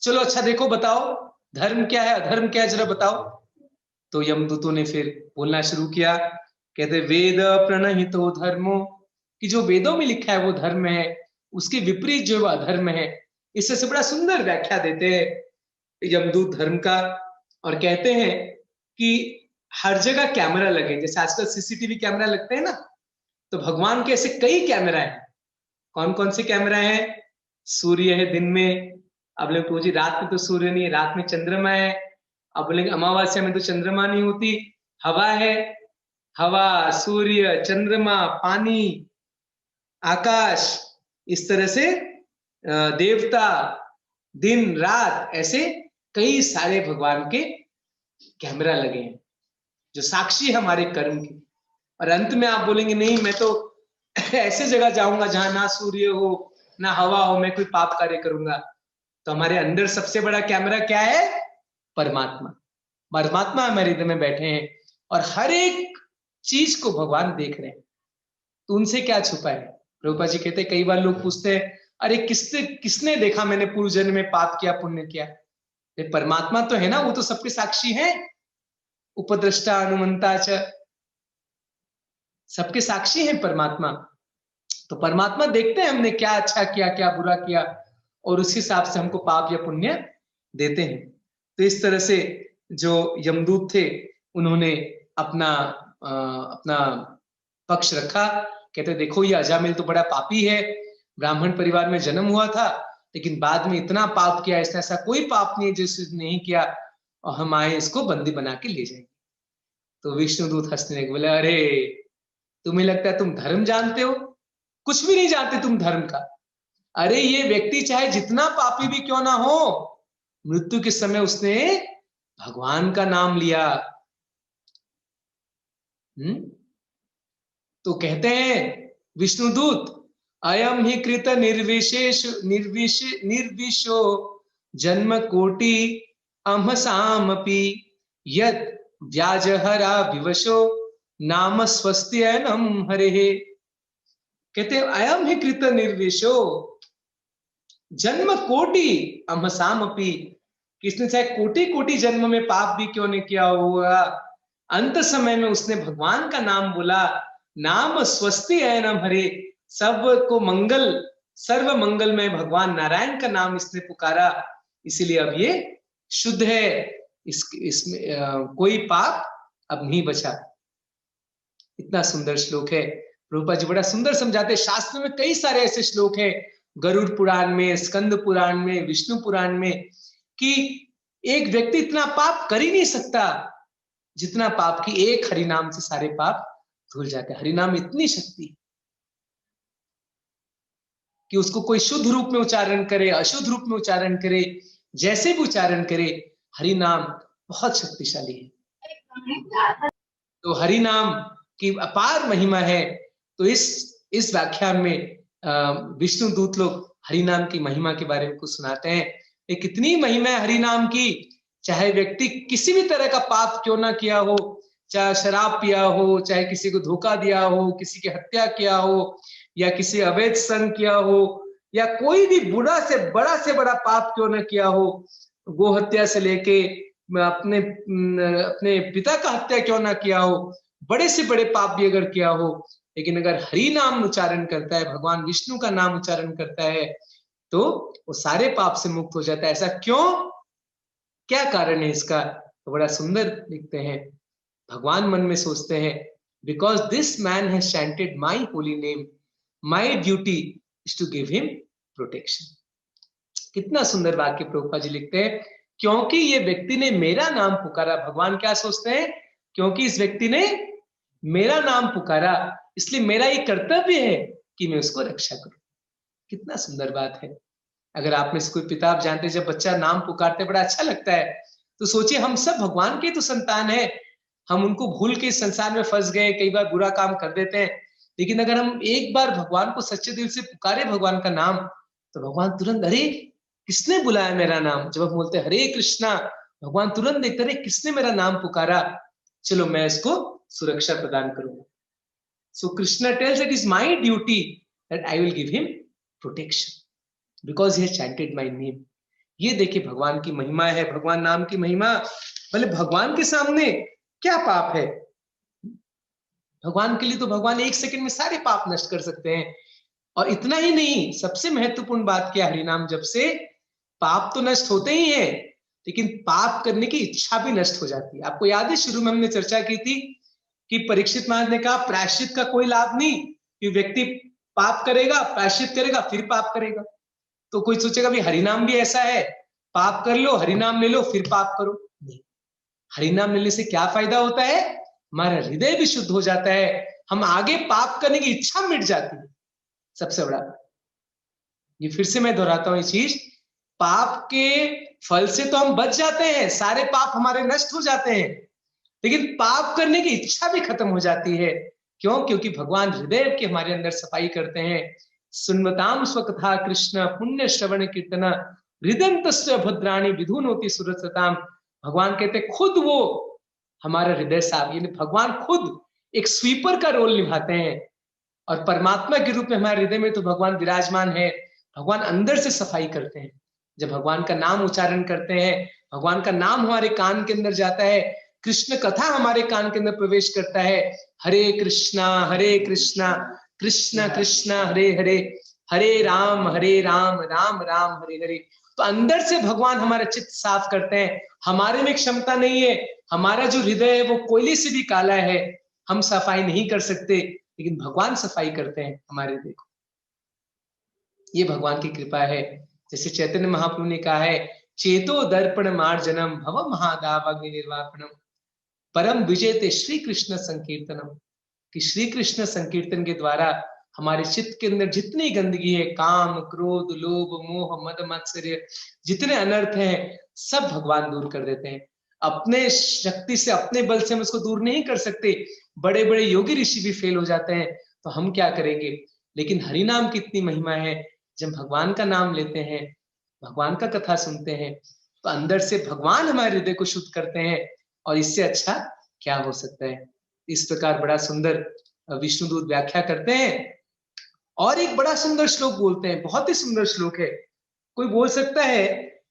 चलो अच्छा देखो, बताओ धर्म क्या है अधर्म क्या है, जरा बताओ। तो यमदूतों ने फिर बोलना शुरू किया, कहते वेद प्रणहितो धर्मो, कि जो वेदों में लिखा है वो धर्म है, उसके विपरीत जो अधर्म है। इससे से बड़ा सुंदर व्याख्या देते हैं यमदूत धर्म का, और कहते हैं कि हर जगह कैमरा लगे, जैसे आजकल सीसीटीवी कैमरा लगते हैं ना, तो भगवान के ऐसे कई कैमरा हैं। कौन कौन से कैमरा हैं? सूर्य है दिन में, अब बोले प्रभु जी रात में तो सूर्य नहीं है, रात में चंद्रमा है। अब बोलेंगे अमावस्या में तो चंद्रमा नहीं होती, हवा है, हवा, सूर्य, चंद्रमा, पानी, आकाश, इस तरह से देवता, दिन रात, ऐसे कई सारे भगवान के कैमरा लगे हैं जो साक्षी है हमारे कर्म की। और अंत में आप बोलेंगे नहीं मैं तो ऐसे जगह जाऊंगा जहां ना सूर्य हो ना हवा हो, मैं कोई पाप कार्य करूंगा। तो हमारे अंदर सबसे बड़ा कैमरा क्या है? परमात्मा। परमात्मा हमारे हृदय में बैठे हैं और हर एक चीज को भगवान देख रहे हैं, तो उनसे क्या छुपा है? प्रभुपाद जी कहते हैं, कई बार लोग पूछते हैं अरे किसने देखा मैंने पूर्व जन्म में पाप किया पुण्य किया? परमात्मा तो है ना, वो तो सबके साक्षी है, उपद्रष्टा अनुमंता च, सबके साक्षी है परमात्मा। तो परमात्मा देखते हैं हमने क्या अच्छा किया क्या बुरा किया, और उस हिसाब से हमको पाप या पुण्य देते हैं। तो इस तरह से जो यमदूत थे उन्होंने अपना अपना पक्ष रखा। कहते देखो ये अजामिल तो बड़ा पापी है, ब्राह्मण परिवार में जन्म हुआ था लेकिन बाद में इतना पाप किया, इसने ऐसा कोई पाप नहीं जिसने नहीं किया, और हम आए इसको बंदी बना के ले जाएंगे। तो विष्णुदूत हंसने लगे, बोले अरे तुम्हें लगता है तुम धर्म जानते हो? कुछ भी नहीं जानते तुम धर्म का। अरे ये व्यक्ति चाहे जितना पापी भी क्यों ना हो, मृत्यु के समय उसने भगवान का नाम लिया। तो कहते हैं विष्णुदूत, अयम ही कृत निर्विशो जन्म कोटि अमसामपि यद व्याजहरा विवशो नाम स्वस्त्ययनम हरे। कहते हैं अयम ही कृत निर्विशो जन्म कोटि अमसामपि, किसने चाहे कोटि कोटि जन्म में पाप भी क्यों नहीं किया होगा, अंत समय में उसने भगवान का नाम बोला, नाम स्वस्ति अयनम हरे, सबको मंगल सर्व मंगल में भगवान नारायण का नाम इसने पुकारा, इसीलिए अब ये शुद्ध है, इसमें कोई पाप अब नहीं बचा। इतना सुंदर श्लोक है। प्रभुपाद जी बड़ा सुंदर समझाते हैं। शास्त्र में कई सारे ऐसे श्लोक हैं, गरुड़ पुराण में, स्कंद पुराण में, विष्णु पुराण में, कि एक व्यक्ति इतना पाप कर ही नहीं सकता जितना पाप की एक हरिनाम से सारे पाप धुल जाते हैं। हरिनाम इतनी शक्ति कि उसको कोई शुद्ध रूप में उच्चारण करे, अशुद्ध रूप में उच्चारण करे, जैसे भी उच्चारण करे, हरिनाम बहुत शक्तिशाली है। तो हरिनाम की अपार महिमा है। तो इस व्याख्यान में विष्णु दूत लोग हरिनाम की महिमा के बारे में कुछ सुनाते हैं। ये कितनी महिमा है हरिनाम की। चाहे व्यक्ति किसी भी तरह का पाप क्यों ना किया हो, चाहे शराब पिया हो, चाहे किसी को धोखा दिया हो, किसी की हत्या किया हो, या किसी अवैध संग किया हो, या कोई भी बुरा से बड़ा पाप क्यों ना किया हो, गो हत्या से लेके अपने पिता का हत्या क्यों ना किया हो, बड़े से बड़े पाप भी अगर किया हो, लेकिन अगर हरि नाम उच्चारण करता है, भगवान विष्णु का नाम उच्चारण करता है, तो वो सारे पाप से मुक्त हो जाता है। ऐसा क्यों, क्या कारण है इसका? तो बड़ा सुंदर लिखते हैं। भगवान मन में सोचते हैं, because this man has chanted my holy name, my duty is to give him protection. कितना सुंदर वाक्य प्रभुपाद जी लिखते हैं, क्योंकि ये व्यक्ति ने मेरा नाम पुकारा। भगवान क्या सोचते हैं? क्योंकि इस व्यक्ति ने मेरा नाम पुकारा, इसलिए मेरा ये कर्तव्य है कि मैं उसको रक्षा करूं। कितना सुंदर बात है। अगर आप में से कोई पिता आप जानते हैं, जब बच्चा नाम पुकारते बड़ा अच्छा लगता है, तो सोचिए हम सब भगवान के तो संतान है, हम उनको भूल के इस संसार में फंस गए, कई बार बुरा काम कर देते हैं, लेकिन अगर हम एक बार भगवान को सच्चे दिल से पुकारे भगवान का नाम, तो भगवान तुरंत, अरे किसने बुलाया मेरा नाम। जब हम बोलते हरे कृष्णा, भगवान तुरंत देखते रहे किसने मेरा नाम पुकारा, चलो मैं इसको सुरक्षा प्रदान करूंगा। So Krishna tells it is my duty that I will give him protection because he has chanted my name. ये देखिए भगवान की महिमा है, भगवान नाम की महिमा। भले भगवान के सामने क्या पाप है, भगवान के लिए तो भगवान एक सेकंड में सारे पाप नष्ट कर सकते हैं। और इतना ही नहीं, सबसे महत्वपूर्ण बात क्या, हरिनाम जप से पाप तो नष्ट होते ही हैं, लेकिन पाप करने की इच्छा भी नष्ट हो जाती है। आपको याद है शुरू में हमने चर्चा की थी कि परीक्षित महाराज ने कहा प्रायश्चित का कोई लाभ नहीं, कि व्यक्ति पाप करेगा, प्रायश्चित करेगा, फिर पाप करेगा। तो कोई सोचेगा भी हरिनाम भी ऐसा है, पाप कर लो, हरिनाम ले लो, फिर पाप करो। नहीं, हरिनाम लेने से क्या फायदा होता है, हमारा हृदय भी शुद्ध हो जाता है, हम आगे पाप करने की इच्छा मिट जाती है। सबसे बड़ा ये फिर से मैं दोहराता हूं ये चीज, पाप के फल से तो हम बच जाते हैं, सारे पाप हमारे नष्ट हो जाते हैं, लेकिन पाप करने की इच्छा भी खत्म हो जाती है। क्यों? क्योंकि भगवान हृदय के हमारे अंदर सफाई करते हैं। सुन्वताम स्वकथा कृष्ण पुण्य श्रवण कीर्तन हृदयंतस्य भद्राणी विधुनोति सुरसताम। भगवान कहते खुद वो हमारा हृदय साफ, यानी भगवान खुद एक स्वीपर का रोल निभाते हैं, और परमात्मा के रूप में हमारे हृदय में तो भगवान विराजमान है। भगवान अंदर से सफाई करते हैं। जब भगवान का नाम उच्चारण करते हैं, भगवान का नाम हमारे कान के अंदर जाता है, कृष्ण कथा हमारे कान के अंदर प्रवेश करता है, हरे कृष्णा कृष्ण कृष्ण हरे हरे, हरे राम राम राम हरे हरे। तो अंदर से भगवान हमारा चित्त साफ करते हैं। हमारे में क्षमता नहीं है, हमारा जो हृदय है वो कोयले से भी काला है, हम सफाई नहीं कर सकते, लेकिन भगवान सफाई करते हैं हमारे हृदय को। ये भगवान की कृपा है। जैसे चैतन्य महाप्रभु ने कहा है, चेतो दर्पण मार्जनम भव महादावाग्नि निर्वापणम परम विजयते श्री कृष्ण संकीर्तनम। कि श्री कृष्ण संकीर्तन के द्वारा हमारे चित्त के अंदर जितनी गंदगी है, काम क्रोध लोभ मोह मद मत्सर्य, जितने अनर्थ हैं, सब भगवान दूर कर देते हैं। अपने शक्ति से, अपने बल से हम उसको दूर नहीं कर सकते। बड़े बड़े योगी ऋषि भी फेल हो जाते हैं, तो हम क्या करेंगे। लेकिन हरिनाम की इतनी महिमा है, जब भगवान का नाम लेते हैं, भगवान का कथा सुनते हैं, तो अंदर से भगवान हमारे हृदय को शुद्ध करते हैं, और इससे अच्छा क्या हो सकता है। इस प्रकार बड़ा सुंदर विष्णुदूत व्याख्या करते हैं, और एक बड़ा सुंदर श्लोक बोलते हैं, बहुत ही सुंदर श्लोक है। कोई बोल सकता है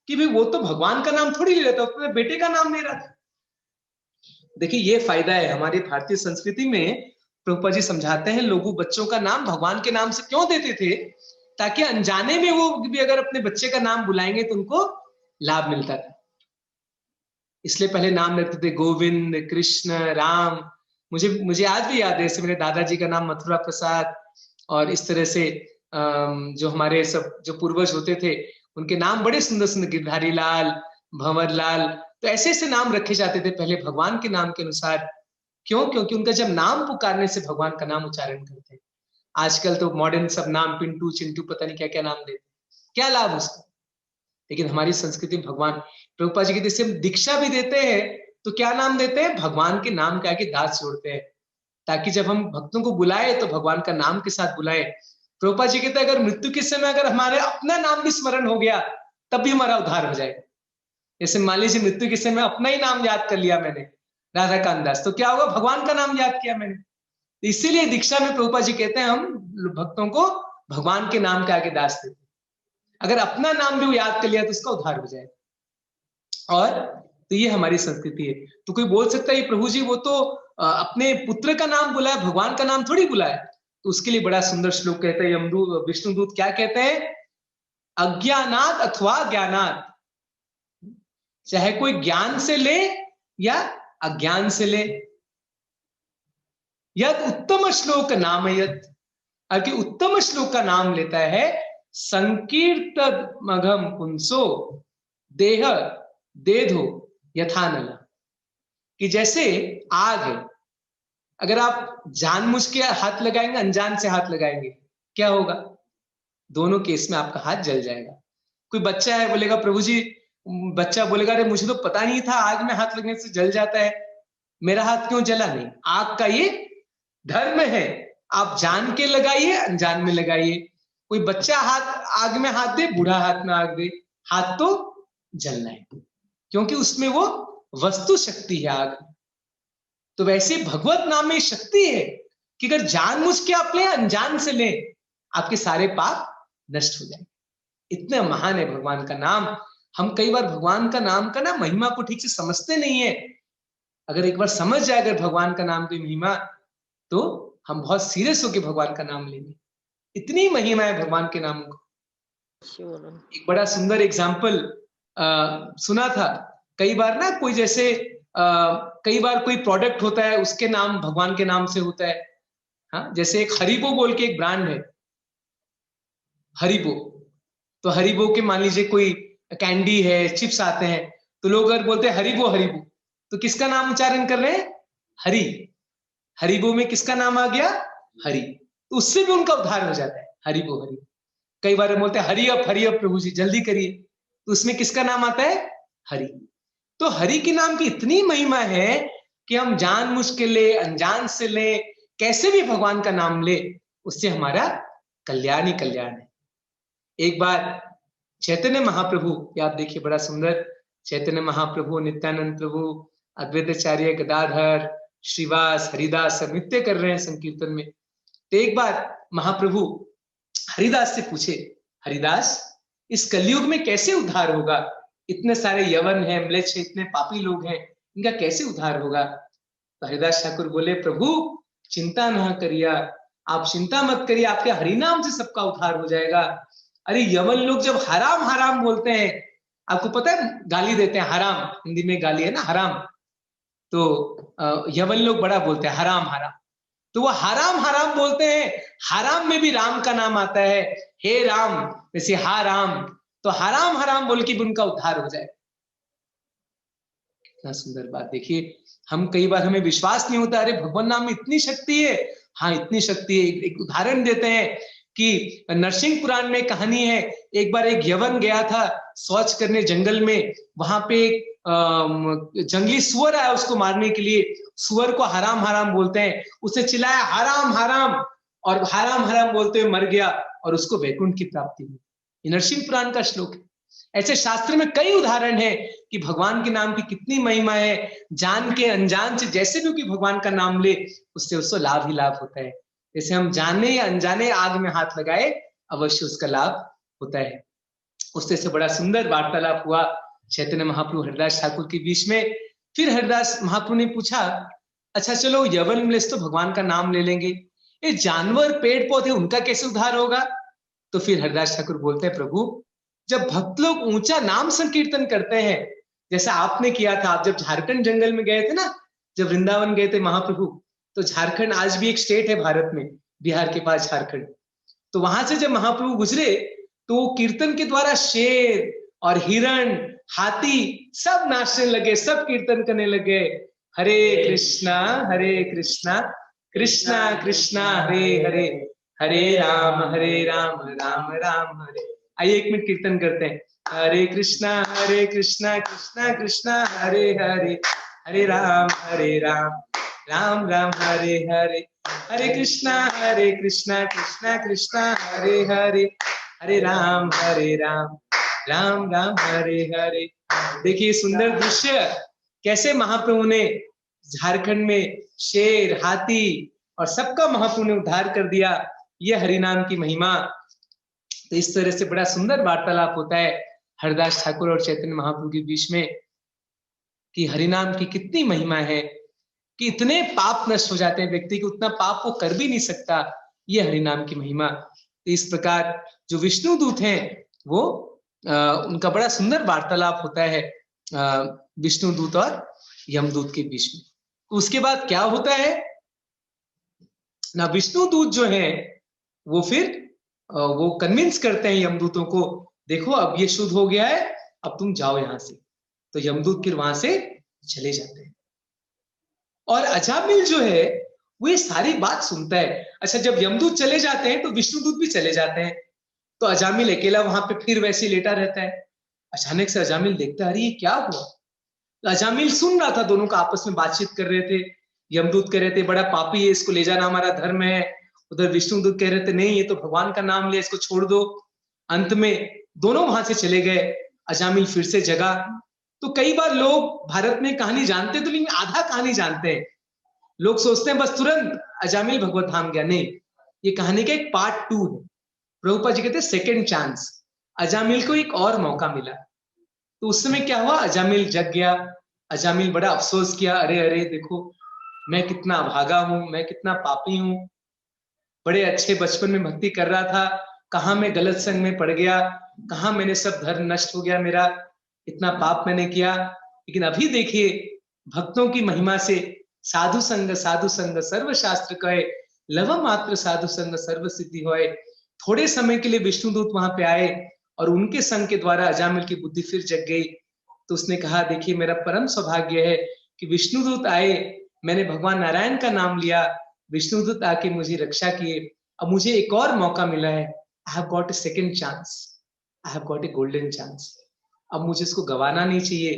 कि भाई वो तो भगवान का नाम थोड़ी ले लेता, अपने बेटे का नाम ले रहा था। देखिए ये फायदा है हमारी भारतीय संस्कृति में। प्रभुपाद जी समझाते हैं, लोगों बच्चों का नाम भगवान के नाम से क्यों देते थे, ताकि अनजाने में वो भी अगर अपने बच्चे का नाम बुलाएंगे तो उनको लाभ मिलता था। इसलिए पहले नाम रखते थे गोविंद, कृष्ण, राम। मुझे आज भी याद है, जैसे मेरे दादाजी का नाम मथुरा प्रसाद, और इस तरह से जो हमारे सब जो पूर्वज होते थे उनके नाम बड़े सुंदर सुंदर, गिरधारी लाल, भंवर लाल, तो ऐसे ऐसे नाम रखे जाते थे पहले भगवान के नाम के अनुसार। क्यों? क्योंकि उनका जब नाम पुकारने से भगवान का नाम उच्चारण करते हैं। आजकल तो मॉडर्न सब नाम पिंटू चिंटू पता नहीं क्या क्या नाम देते, क्या लाभ उसका। लेकिन हमारी संस्कृति में भगवान, प्रभुपाद जी के जैसे हम दीक्षा भी देते हैं तो क्या नाम देते हैं, भगवान के नाम के आगे दास जोड़ते हैं, ताकि जब हम भक्तों को बुलाए तो भगवान का नाम के साथ बुलाए। प्रभुपाद जी कहते हैं अगर मृत्यु के समय अगर हमारे अपना नाम भी स्मरण हो गया तब भी हमारा उद्धार हो जाएगा। जैसे मान लीजिए मृत्यु के समय अपना ही नाम याद कर लिया मैंने, राधा कांत दास, तो क्या होगा, भगवान का नाम याद किया मैंने। इसीलिए दीक्षा में प्रभुपाद जी कहते हैं हम भक्तों को भगवान के नाम के आगे दास देते, अगर अपना नाम भी वो याद कर लिया तो उसका उद्धार हो जाएगा। और तो ये हमारी संस्कृति है। तो कोई बोल सकता है प्रभु जी वो तो अपने पुत्र का नाम बुलाया, भगवान का नाम थोड़ी बुलाया। तो उसके लिए बड़ा सुंदर श्लोक कहते हैं यमदूत, विष्णुदूत क्या कहते हैं, अज्ञानात अथवा ज्ञानात, चाहे कोई ज्ञान से ले या अज्ञान से ले, यद उत्तम श्लोक नाम, यद अगर उत्तम श्लोक का नाम लेता है, संकीर्तन मघम पुंसो देह देधो यथा नला। कि जैसे आग है, अगर आप जानबूझ के हाथ लगाएंगे, अनजान से हाथ लगाएंगे, क्या होगा? दोनों केस में आपका हाथ जल जाएगा। कोई बच्चा है, बोलेगा प्रभु जी, बच्चा बोलेगा अरे मुझे तो पता नहीं था आग में हाथ लगने से जल जाता है, मेरा हाथ क्यों जला? नहीं, आग का ये धर्म है, आप जान के लगाइए, अनजान में लगाइए। कोई बच्चा आग में हाथ दे, बूढ़ा हाथ में आग दे, हाथ तो जलना है, क्योंकि उसमें वो वस्तु शक्ति है आग। तो वैसे भगवत नाम में शक्ति है कि अगर जानबूझ के आप लें, अनजान से लें, आपके सारे पाप नष्ट हो जाएंगे। इतना महान है भगवान का नाम। हम कई बार भगवान का नाम का ना महिमा को ठीक से समझते नहीं है। अगर एक बार समझ जाए अगर भगवान का नाम की महिमा, तो हम बहुत सीरियस होकर भगवान का नाम लेंगे। इतनी महिमा है भगवान के नाम को। एक बड़ा सुंदर एग्जाम्पल सुना था। कई बार ना कोई जैसे कई बार कोई प्रोडक्ट होता है, उसके नाम भगवान के नाम से होता है। हाँ, जैसे एक हरिबो बोल के एक ब्रांड है, हरिबो। तो हरिबो के मान लीजिए कोई कैंडी है, चिप्स आते हैं, तो लोग अगर बोलते हैं हरिबो हरिबो, तो किसका नाम उच्चारण कर रहे हैं? हरि। हरिबो में किसका नाम आ गया? हरि। तो उससे भी उनका उद्धार हो जाता है, हरिबो हरि। कई बार बोलते हैं हरि अप प्रभु जी जल्दी करिए, तो उसमें किसका नाम आता है? हरि। तो हरि के नाम की इतनी महिमा है कि हम जानबूझ के ले, अनजान से ले, कैसे भी भगवान का नाम ले, उससे हमारा कल्याण ही कल्याण है। एक बार चैतन्य महाप्रभु, ये आप देखिए बड़ा सुंदर, चैतन्य महाप्रभु, नित्यानंद प्रभु, अद्वैताचार्य, गदाधर, श्रीवास, हरिदास सब नृत्य कर रहे हैं संकीर्तन में। तो एक बार महाप्रभु हरिदास से पूछे, हरिदास इस कलयुग में कैसे उद्धार होगा? इतने सारे यवन हैं, म्लेच्छ, इतने पापी लोग हैं, इनका कैसे उद्धार होगा? तो हरिदास ठाकुर बोले, प्रभु चिंता न करिए, आप चिंता मत करिए, आपके हरिनाम से सबका उद्धार हो जाएगा। अरे यवन लोग जब हराम हराम बोलते हैं, आपको पता है गाली देते हैं, हराम हिंदी में गाली है ना, हराम। तो यवन लोग बड़ा बोलते हैं हराम हराम, तो वो हराम हराम बोलते हैं। हराम में भी राम का नाम आता है, हे राम, जैसे हा राम, तो हराम हराम बोल के भी उनका उद्धार हो जाए। कितना सुंदर बात। देखिए हम कई बार हमें विश्वास नहीं होता, अरे भगवान नाम में इतनी शक्ति है। हाँ इतनी शक्ति है। एक उदाहरण देते हैं कि नरसिंह पुराण में कहानी है, एक बार एक यवन गया था शौच करने जंगल में, वहां पे एक जंगली सुअर आया उसको मारने के लिए। सुअर को हराम हराम बोलते हैं, उसे चिल्लाया हराम हराम, और हराम हराम बोलते हुए मर गया और उसको वैकुंठ की प्राप्ति हुई। ये नरसिंह पुराण का श्लोक है। ऐसे शास्त्र में कई उदाहरण है कि भगवान के नाम की कितनी महिमा है। जान के अनजान से जैसे भी भगवान का नाम ले, उससे उसको लाभ ही लाभ होता है। जैसे हम जाने या अनजाने आग में हाथ लगाए, अवश्य उसका लाभ होता है। उससे से बड़ा सुंदर वार्तालाप हुआ चैतन्य महाप्रभु हरिदास ठाकुर के बीच में। फिर हरिदास महाप्रभु ने पूछा, अच्छा चलो यवन म्लेच्छ तो भगवान का नाम ले लेंगे, ये जानवर पेड़ पौधे उनका कैसे उद्धार होगा? तो फिर हरिदास ठाकुर बोलते हैं, प्रभु जब भक्त लोग ऊंचा नाम संकीर्तन करते हैं, जैसा आपने किया था, आप जब झारखंड जंगल में गए थे ना, जब वृंदावन गए थे महाप्रभु, तो झारखंड आज भी एक स्टेट है भारत में, बिहार के पास झारखंड। तो वहां से जब महाप्रभु गुजरे, तो कीर्तन के द्वारा शेर और हिरण, हाथी सब नाचने लगे, सब कीर्तन करने लगे, हरे कृष्णा कृष्णा कृष्णा हरे हरे, हरे राम राम राम हरे। आइए एक मिनट कीर्तन करते हैं। हरे कृष्णा कृष्णा कृष्णा हरे हरे, हरे राम राम राम हरे हरे, हरे कृष्णा कृष्णा कृष्णा हरे हरे, हरे राम राम राम हरे हरे। देखिए सुंदर दृश्य, कैसे महाप्रभु ने झारखंड में शेर, हाथी और सबका महाप्रभु ने उद्धार कर दिया। ये हरिनाम की महिमा। तो इस तरह से बड़ा सुंदर वार्तालाप होता है हरिदास ठाकुर और चैतन्य महाप्रभु के बीच में, कि हरिनाम की कितनी महिमा है, कि इतने पाप नष्ट हो जाते हैं व्यक्ति को, उतना पाप वो कर भी नहीं सकता। ये हरिनाम की महिमा। तो इस प्रकार जो विष्णु दूत हैं, वो उनका बड़ा सुंदर वार्तालाप होता है विष्णु दूत और यमदूत के बीच में। उसके बाद क्या होता है ना, विष्णु दूत जो है वो फिर वो कन्विंस करते हैं यमदूतों को, देखो अब ये शुद्ध हो गया है, अब तुम जाओ यहां से। तो यमदूत फिर वहां से चले जाते हैं। और अजामिल जो है वो ये सारी बात सुनता है। अच्छा, जब यमदूत चले जाते हैं तो विष्णुदूत भी चले जाते हैं, तो अजामिल अकेला वहां पे फिर वैसे लेटा रहता है। अचानक से अजामिल देखता है, अरे ये क्या हुआ। तो अजामिल सुन रहा था, दोनों का आपस में बातचीत कर रहे थे। यमदूत कह रहे थे बड़ा पापी है, इसको ले जाना हमारा धर्म है। उधर विष्णुदूत कह रहे थे नहीं, ये तो भगवान का नाम लिया, इसको छोड़ दो। अंत में दोनों वहां से चले गए। अजामिल फिर से जगा। तो कई बार लोग भारत में कहानी जानते तो लेकिन आधा कहानी जानते हैं। लोग सोचते हैं बस तुरंत अजामिल भगवत धाम गया, नहीं, ये कहानी का एक पार्ट 2 है। प्रभुपाद जी कहते हैं सेकेंड चांस, अजामिल को एक और मौका मिला। तो उस समय क्या हुआ, अजामिल जग गया। अजामिल बड़ा अफसोस किया, अरे अरे देखो मैं कितना अभागा हूं, मैं कितना पापी हूं, बड़े अच्छे बचपन में भक्ति कर रहा था, कहां मैं गलत संग में पड़ गया, कहां मैंने सब धर्म नष्ट हो गया मेरा, इतना पाप मैंने किया। लेकिन अभी देखिए भक्तों की महिमा से साधु संग सर्व शास्त्र कहे, लव मात्र साधु संग सर्व सिद्धि होए। थोड़े समय के लिए विष्णुदूत वहां पे आए और उनके संग के द्वारा अजामिल की बुद्धि फिर जग गई। तो उसने कहा देखिए मेरा परम सौभाग्य है कि विष्णुदूत आए, मैंने भगवान नारायण का नाम लिया, विष्णुदूत आके मुझे रक्षा किए, अब मुझे एक और मौका मिला है। I have got a second chance, I have got a golden chance, अब मुझे इसको गवाना नहीं चाहिए।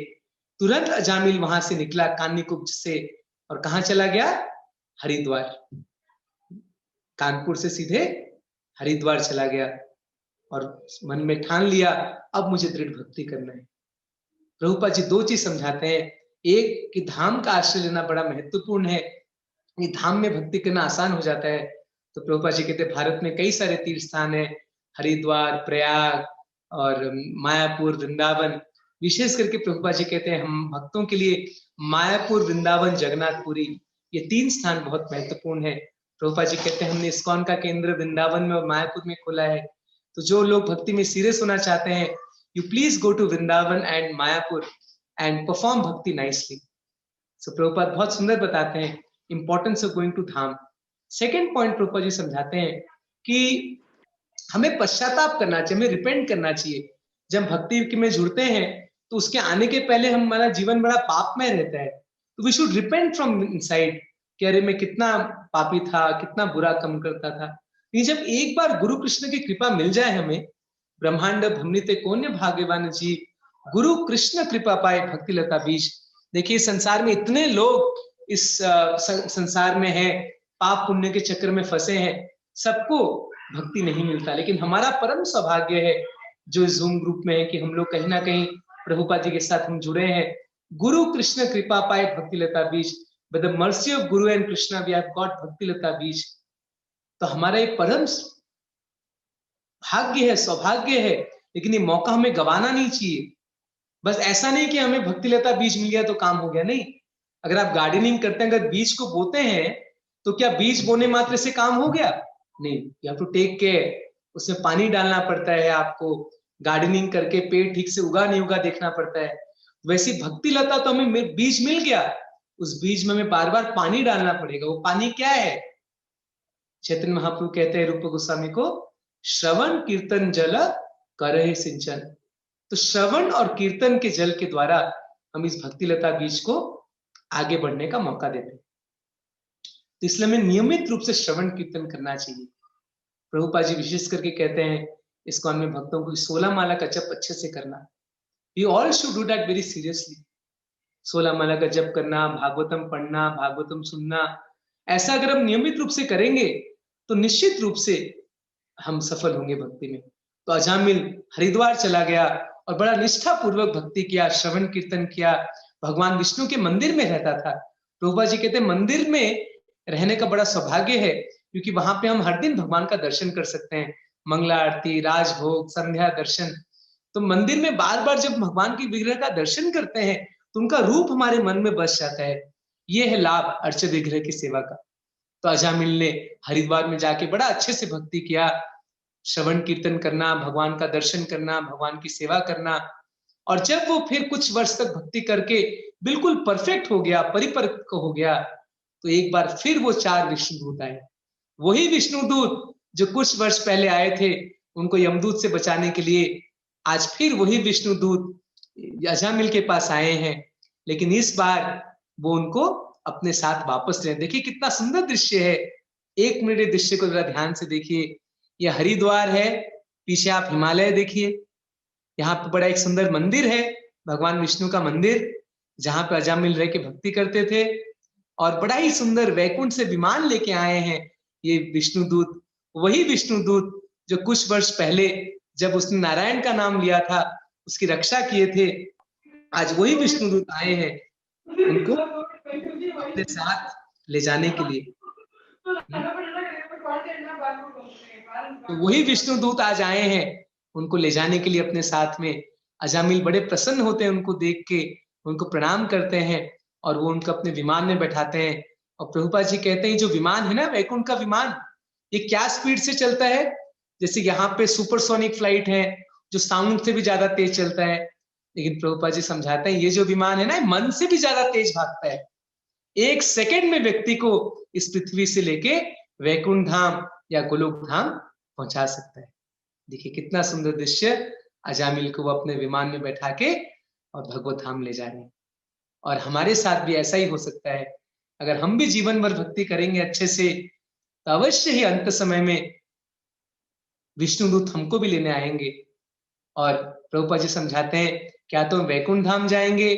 तुरंत अजामिल वहां से निकला कान्यकुब्ज से और कहां चला गया, हरिद्वार। कानपुर से सीधे हरिद्वार चला गया और मन में ठान लिया अब मुझे दृढ़ भक्ति करना है। प्रभुपाद जी 2 चीज समझाते हैं, एक कि धाम का आश्रय लेना बड़ा महत्वपूर्ण है, ये धाम में भक्ति करना आसान हो जाता है। तो प्रभुपाद जी कहते हैं भारत में कई सारे तीर्थ स्थान है, हरिद्वार, प्रयाग और मायापुर, वृंदावन। विशेष करके प्रभुपाद जी कहते हैं हम भक्तों के लिए मायापुर, वृंदावन, जगन्नाथपुरी, ये 3 स्थान बहुत महत्वपूर्ण है। प्रभुपाद जी कहते हैं हमने इस्कॉन का केंद्र वृंदावन में और मायापुर में खोला है, तो जो लोग भक्ति में सीरियस होना चाहते हैं, you please go to Vrindavan and Mayapur and perform bhakti nicely. So Prabhupada बहुत सुंदर बताते हैं importance of going to dham. Second point Prabhupada ji समझाते हैं कि हमें पश्चाताप करना चाहिए, हमें रिपेंट करना चाहिए। जब भक्ति में जुड़ते हैं तो उसके आने के पहले हमारा जीवन बड़ा पापमय रहता है, तो we should repent from inside कि अरे मैं कितना पापी था, कितना बुरा काम करता था। ये जब एक बार गुरु कृष्ण की कृपा मिल जाए हमें, ब्रह्मांड भ्रमणिते कौन्य भाग्यवान जी, गुरु कृष्ण कृपा पाए भक्ति लता बीज। देखिए संसार में इतने लोग इस संसार में हैं, पाप पुण्य के चक्र में फंसे हैं, सबको भक्ति नहीं मिलता। लेकिन हमारा परम सौभाग्य है जो इस जूम ग्रुप में है कि हम लोग कहीं ना कहीं प्रभुपाद जी के साथ हम जुड़े हैं। गुरु कृष्ण कृपा पाए भक्ति लता बीज, by the mercy of Guru and Krishna we have got भक्ति लता बीज। तो हमारा ये परम भाग्य है, सौभाग्य है, लेकिन ये मौका हमें गवाना नहीं चाहिए। बस ऐसा नहीं कि हमें भक्ति लता बीज मिल गया तो काम हो गया, नहीं। अगर आप गार्डनिंग करते हैं, अगर बीज को बोते हैं तो क्या बीज बोने मात्र से काम हो गया, नहीं। You have to take care, उसमें पानी डालना पड़ता है आपको, गार्डनिंग करके पेड़ ठीक से उगा नहीं उगा देखना पड़ता है। वैसी भक्ति लता तो हमें बीज मिल गया, उस बीज में हमें बार बार पानी डालना पड़ेगा। वो पानी क्या है, चैतन्य महाप्रभु कहते हैं रूप गोस्वामी को, श्रवण कीर्तन जल करहि सिंचन। तो श्रवण और कीर्तन के जल के द्वारा हम इस भक्ति लता बीज को आगे बढ़ने का मौका देते हैं। तो इसलिए हमें नियमित रूप से श्रवण कीर्तन करना चाहिए। प्रभुपाद जी विशेष करके कहते हैं इस्कॉन में भक्तों को 16 माला का जप अच्छे से करना। We all should do that very seriously. 16 माला का जप करना, भागवतम पढ़ना, भागवतम सुनना, ऐसा अगर हम नियमित रूप से करेंगे तो निश्चित रूप से हम सफल होंगे भक्ति में। तो अजामिल हरिद्वार चला गया और बड़ा निष्ठा पूर्वक भक्ति किया, श्रवण कीर्तन किया, भगवान विष्णु के मंदिर में रहता था। प्रभुपाद जी कहते हैं मंदिर में रहने का बड़ा सौभाग्य है, क्योंकि वहां पे हम हर दिन भगवान का दर्शन कर सकते हैं, मंगला आरती, राजभोग, संध्या दर्शन। तो मंदिर में बार बार जब भगवान के विग्रह का दर्शन करते हैं तो उनका रूप हमारे मन में बस जाता है। ये है लाभ अर्च विग्रह की सेवा का। तो अजामिल ने हरिद्वार में जाके बड़ा अच्छे से भक्ति किया, श्रवण कीर्तन करना, भगवान का दर्शन करना, भगवान की सेवा करना। और जब वो फिर कुछ वर्ष तक भक्ति करके बिल्कुल परफेक्ट हो गया, परिपक्व हो गया, तो एक बार फिर वो 4 विष्णुदूत आए। वही विष्णुदूत जो कुछ वर्ष पहले आए थे उनको यमदूत से बचाने के लिए, आज फिर वही विष्णुदूत अजामिल के पास आए हैं। लेकिन इस बार वो उनको अपने साथ वापस ले। देखिए कितना सुंदर दृश्य है, 1 मिनट इस दृश्य को जरा ध्यान से देखिए। यह हरिद्वार है, पीछे आप हिमालय देखिए, यहाँ पे बड़ा एक सुंदर मंदिर है, भगवान विष्णु का मंदिर, जहां पे अजामिल रह के भक्ति करते थे। और बड़ा ही सुंदर वैकुंठ से विमान लेके आए हैं ये विष्णुदूत, वही विष्णुदूत जो कुछ वर्ष पहले जब उसने नारायण का नाम लिया था उसकी रक्षा किए थे। आज वही विष्णुदूत आए हैं उनको अपने साथ ले जाने के लिए। तो वही विष्णुदूत आज आए हैं उनको ले जाने के लिए अपने साथ में। अजामिल बड़े प्रसन्न होते हैं उनको देख के, उनको प्रणाम करते हैं और वो उनको अपने विमान में बैठाते हैं। और प्रभुपाद जी कहते हैं जो विमान है ना वैकुंठ का विमान, ये क्या स्पीड से चलता है, जैसे यहाँ पे सुपरसोनिक फ्लाइट है जो साउंड से भी ज्यादा तेज चलता है, लेकिन प्रभुपाद जी समझाते हैं ये जो विमान है ना मन से भी ज्यादा तेज भागता है। 1 सेकंड में व्यक्ति को इस पृथ्वी से लेके वैकुंठ धाम या गोलोक धाम पहुंचा सकता है। देखिए कितना सुंदर दृश्य, अजामिल को वो अपने विमान में बैठा के और भगवत धाम ले जा रहे हैं। और हमारे साथ भी ऐसा ही हो सकता है, अगर हम भी जीवन भर भक्ति करेंगे अच्छे से तो अवश्य ही अंत समय में विष्णुदूत हमको भी लेने आएंगे। और प्रभुपाद जी समझाते हैं क्या तो वैकुंठ धाम जाएंगे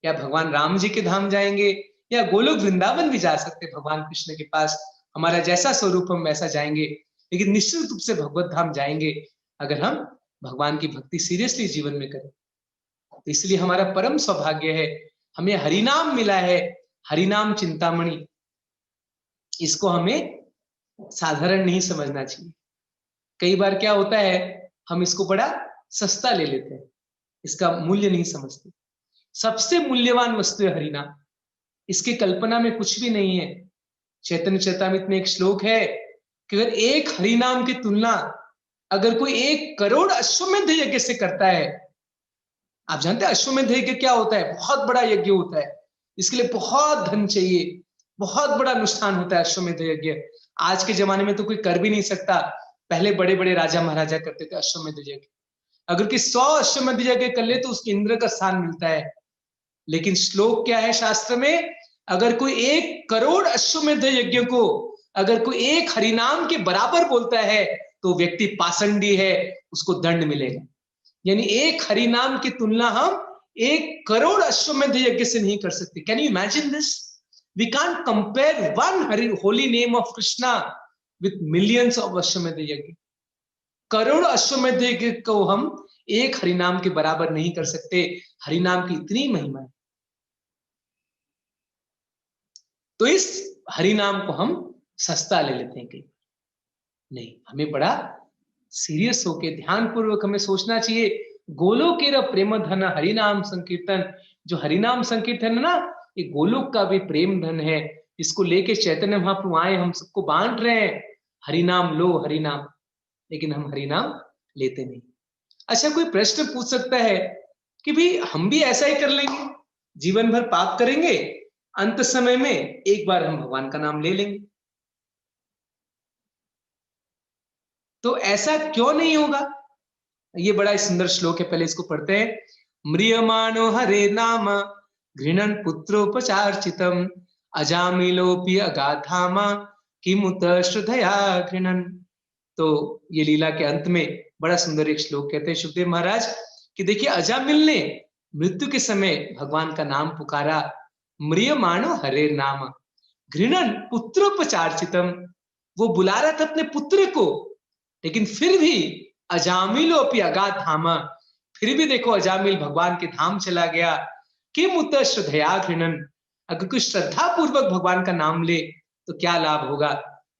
या भगवान राम जी के धाम जाएंगे या गोलोक वृंदावन भी जा सकते भगवान कृष्ण के पास, हमारा जैसा स्वरूप हम वैसा जाएंगे, लेकिन निश्चित रूप से भगवत धाम जाएंगे अगर हम भगवान की भक्ति सीरियसली जीवन में करें। तो इसलिए हमारा परम सौभाग्य है, हमें हरिनाम मिला है, हरिनाम चिंतामणि। इसको हमें साधारण नहीं समझना चाहिए। कई बार क्या होता है हम इसको बड़ा सस्ता ले लेते हैं, इसका मूल्य नहीं समझते। सबसे मूल्यवान वस्तु है हरिनाम, इसकी कल्पना में कुछ भी नहीं है। चैतन्य चरितामृत में एक श्लोक है कि अगर एक हरिनाम की तुलना अगर कोई 1 करोड़ अश्वमेध यज्ञ से करता है, आप जानते हैं अश्वमेध यज्ञ क्या होता है, बहुत बड़ा यज्ञ होता है, इसके लिए बहुत धन चाहिए, बहुत बड़ा अनुष्ठान होता है अश्वमेध यज्ञ। आज के जमाने में तो कोई कर भी नहीं सकता, पहले बड़े बड़े राजा महाराजा करते थे अश्वमेध यज्ञ। अगर कि 100 अश्वमेध यज्ञ कर ले तो उसको इंद्र का स्थान मिलता है। लेकिन श्लोक क्या है शास्त्र में, अगर कोई 1 करोड़ अश्वमेध यज्ञ को अगर कोई 1 हरिनाम के बराबर बोलता है तो व्यक्ति पाषंडी है, उसको दंड मिलेगा। यानी 1 हरिनाम की तुलना हम 1 करोड़ अश्वमेध यज्ञ से नहीं कर सकते। Can you imagine this? We can't compare 1 holy name of Krishna with millions of अश्वमेध यज्ञ। करोड़ अश्वमेध यज्ञ को हम 1 हरिनाम के बराबर नहीं कर सकते। हरिनाम की इतनी महिमा है। तो इस हरिनाम को हम सस्ता ले लेते हैं, कहीं नहीं, हमें बड़ा सीरियस होके ध्यान पूर्वक हमें सोचना चाहिए। गोलोकेर प्रेम धन हरिनाम संकीर्तन, जो हरिनाम संकीर्तन है ना, ये गोलोक का भी प्रेम धन है। इसको लेके चैतन्य महाप्रभु आए, हम सबको बांट रहे हैं, हरिनाम लो हरिनाम, लेकिन हम हरिनाम लेते नहीं। अच्छा, कोई प्रश्न पूछ सकता है कि भी हम भी ऐसा ही कर लेंगे, जीवन भर पाप करेंगे, अंत समय में एक बार हम भगवान का नाम ले लेंगे, तो ऐसा क्यों नहीं होगा? ये बड़ा सुंदर श्लोक है, पहले इसको पढ़ते हैं। म्रियमाणो हरे नाम घृणन पुत्रोपचार्चितम अजामिलोपि अगाधामा किमुत श्रद्धया घृणन। तो ये लीला के अंत में बड़ा सुंदर एक श्लोक कहते हैं सुखदेव महाराज कि देखिए अजामिल ने मृत्यु के समय भगवान का नाम पुकारा, म्रियमाणो हरे नाम घृणन पुत्रोपचार्चितम, वो बुला रहा था अपने पुत्र को, लेकिन फिर भी अजामिलोपि अगाधामा, फिर भी देखो अजामिल भगवान के धाम चला गया। किमुत श्रद्धया घृणन, अगर कोई श्रद्धा पूर्वक भगवान का नाम ले तो क्या लाभ होगा।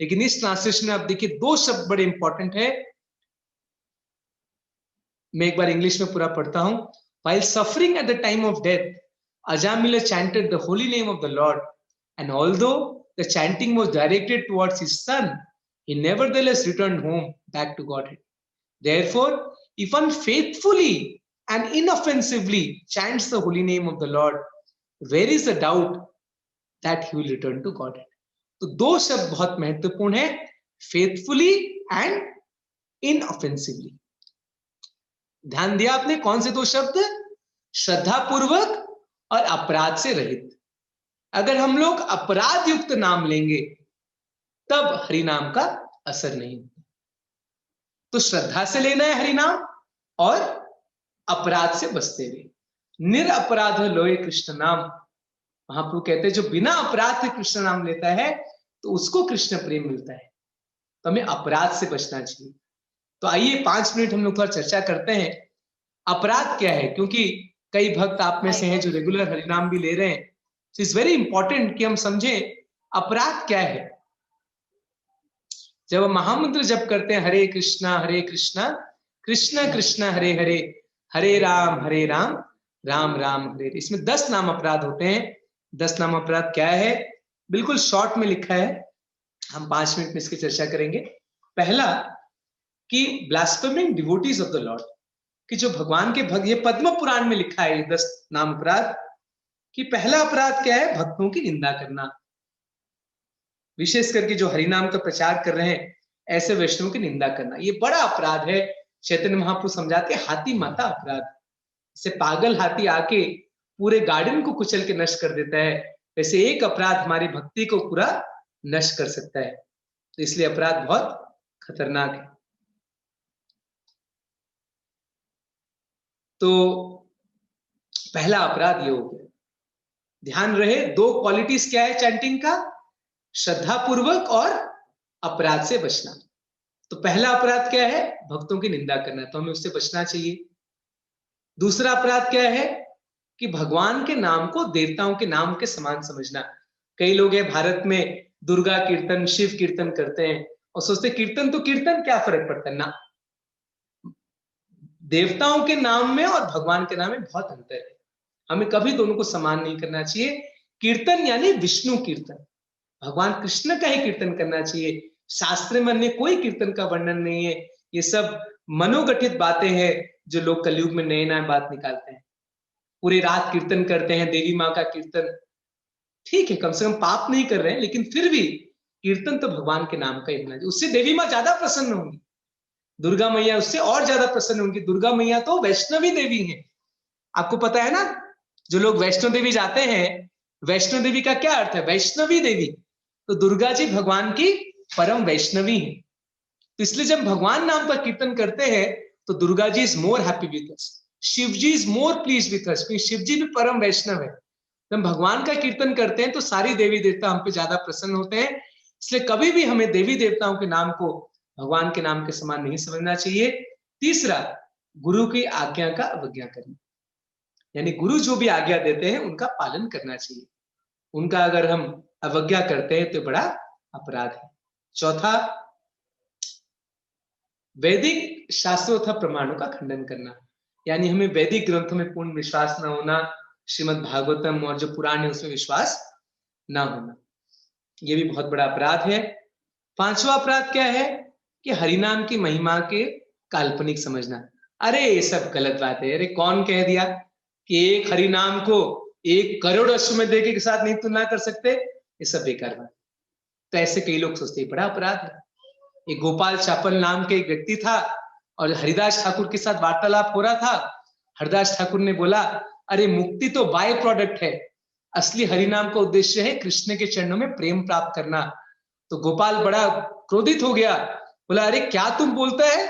लेकिन इस ट्रांसलेशन में आप देखिए 2 शब्द बड़े इंपॉर्टेंट है, मैं एक बार इंग्लिश में पूरा पढ़ता हूं। While suffering at the time of death, Ajamila chanted the holy name of the Lord, and although the chanting was directed towards his son, he nevertheless returned home back to Godhead. Therefore, if one faithfully and inoffensively chants the holy name of the Lord, where is the doubt that he will return to Godhead? तो 2 शब्द बहुत महत्वपूर्ण है, फेथफुली एंड इनऑफेंसिवली। ध्यान दिया आपने, कौन से 2 शब्द? श्रद्धा पूर्वक और अपराध से रहित। अगर हम लोग अपराध युक्त नाम लेंगे तब हरि नाम का असर नहीं होता। तो श्रद्धा से लेना है हरि नाम और अपराध से बचते हुए। निरपराध लोए कृष्ण नाम, महाप्रभु कहते हैं जो बिना अपराध से कृष्ण नाम लेता है तो उसको कृष्ण प्रेम मिलता है। तो हमें अपराध से बचना चाहिए। तो आइए 5 मिनट हम लोग थोड़ा चर्चा करते हैं अपराध क्या है, क्योंकि कई भक्त आप में से हैं जो रेगुलर हरिनाम भी ले रहे हैं। सो इट्स वेरी इंपॉर्टेंट कि हम समझें अपराध क्या है। जब हम महामंत्र जप करते हैं हरे कृष्णा कृष्ण कृष्ण हरे हरे, हरे राम राम राम हरे हरे, इसमें 10 नाम अपराध होते हैं। 10 नाम अपराध क्या है, बिल्कुल शॉर्ट में लिखा है, हम 5 मिनट में इसकी चर्चा करेंगे। पहला कि ब्लास्फेमिंग डिवोटीज ऑफ द लॉर्ड, कि जो भगवान के भक्त, ये पद्म पुराण में लिखा है 10 नाम अपराध, कि पहला अपराध क्या है, भक्तों की निंदा करना। विशेष करके जो हरिनाम का प्रचार कर रहे हैं ऐसे वैष्णव की निंदा करना, ये बड़ा अपराध है। चैतन्य महाप्रभु समझाते हैं हाथी माता अपराध। जैसे पागल हाथी आके पूरे गार्डन को कुचल के नष्ट कर देता है, वैसे एक अपराध हमारी भक्ति को पूरा नष्ट कर सकता है। तो इसलिए अपराध बहुत खतरनाक है। तो पहला अपराध ये हो गया। ध्यान रहे 2 क्वालिटीज क्या है चैंटिंग का, श्रद्धा पूर्वक और अपराध से बचना। तो पहला अपराध क्या है, भक्तों की निंदा करना, तो हमें उससे बचना चाहिए। दूसरा अपराध क्या है कि भगवान के नाम को देवताओं के नाम के समान समझना। कई लोग हैं भारत में दुर्गा कीर्तन, शिव कीर्तन करते हैं और सोचते कीर्तन तो कीर्तन, क्या फर्क पड़ता है ना। देवताओं के नाम में और भगवान के नाम में बहुत अंतर है, हमें कभी दोनों को समान नहीं करना चाहिए। कीर्तन यानी विष्णु कीर्तन, भगवान कृष्ण का ही कीर्तन करना चाहिए। शास्त्र में अन्य कोई कीर्तन का वर्णन नहीं है। ये सब मनोगठित बातें हैं जो लोग कलयुग में नए नए बात निकालते हैं। पूरी रात कीर्तन करते हैं, देवी माँ का कीर्तन, ठीक है, कम से कम पाप नहीं कर रहे हैं, लेकिन फिर भी कीर्तन तो भगवान के नाम का ही होना चाहिए। उससे देवी माँ ज्यादा प्रसन्न होंगी, दुर्गा मैया उससे और ज्यादा प्रसन्न होंगी। दुर्गा मैया तो वैष्णवी देवी है, आपको पता है ना। जो लोग वैष्णो देवी जाते हैं, वैष्णो देवी का क्या अर्थ है, वैष्णवी देवी। तो दुर्गा जी भगवान की परम वैष्णवी है। तो इसलिए जब भगवान नाम का कीर्तन करते हैं तो Durga ji is more happy with us, Shiva ji is more please with us, क्योंकि शिव जी भी परम वैष्णव है। जब भगवान का कीर्तन करते हैं तो सारी देवी देवता हम पे ज्यादा प्रसन्न होते हैं। इसलिए कभी भी हमें देवी देवताओं के नाम को भगवान के नाम के समान नहीं समझना चाहिए। तीसरा, गुरु की आज्ञा का अवज्ञा करना, यानी गुरु जो भी आज्ञा देते हैं उनका पालन करना चाहिए। उनका अगर हम अवज्ञा करते हैं तो बड़ा अपराध है। चौथा, वैदिक शास्त्रों तथा प्रमाणों का खंडन करना, यानी हमें वैदिक ग्रंथों में पूर्ण विश्वास न होना, श्रीमद् भागवतम और जो पुराण है उसमें विश्वास ना होना, यह भी बहुत बड़ा अपराध है। 5वां अपराध क्या है कि हरिनाम की महिमा के काल्पनिक समझना। अरे ये सब गलत बात है। अरे कौन कह दिया कि एक हरिनाम को 1 करोड़ अश्वमेध यज्ञ के साथ नहीं तुलना कर सकते, ये सब बेकार बात। तो ऐसे कई लोग सोचते हैं, बड़ा अपराध है। एक गोपाल चापल नाम के एक व्यक्ति था और हरिदास ठाकुर के साथ वार्तालाप हो रहा था। हरिदास ठाकुर ने बोला, अरे मुक्ति तो बाय प्रोडक्ट है, असली हरिनाम का उद्देश्य है कृष्ण के चरणों में प्रेम प्राप्त करना। तो गोपाल बड़ा क्रोधित हो गया, बोला, अरे क्या तुम बोलता है,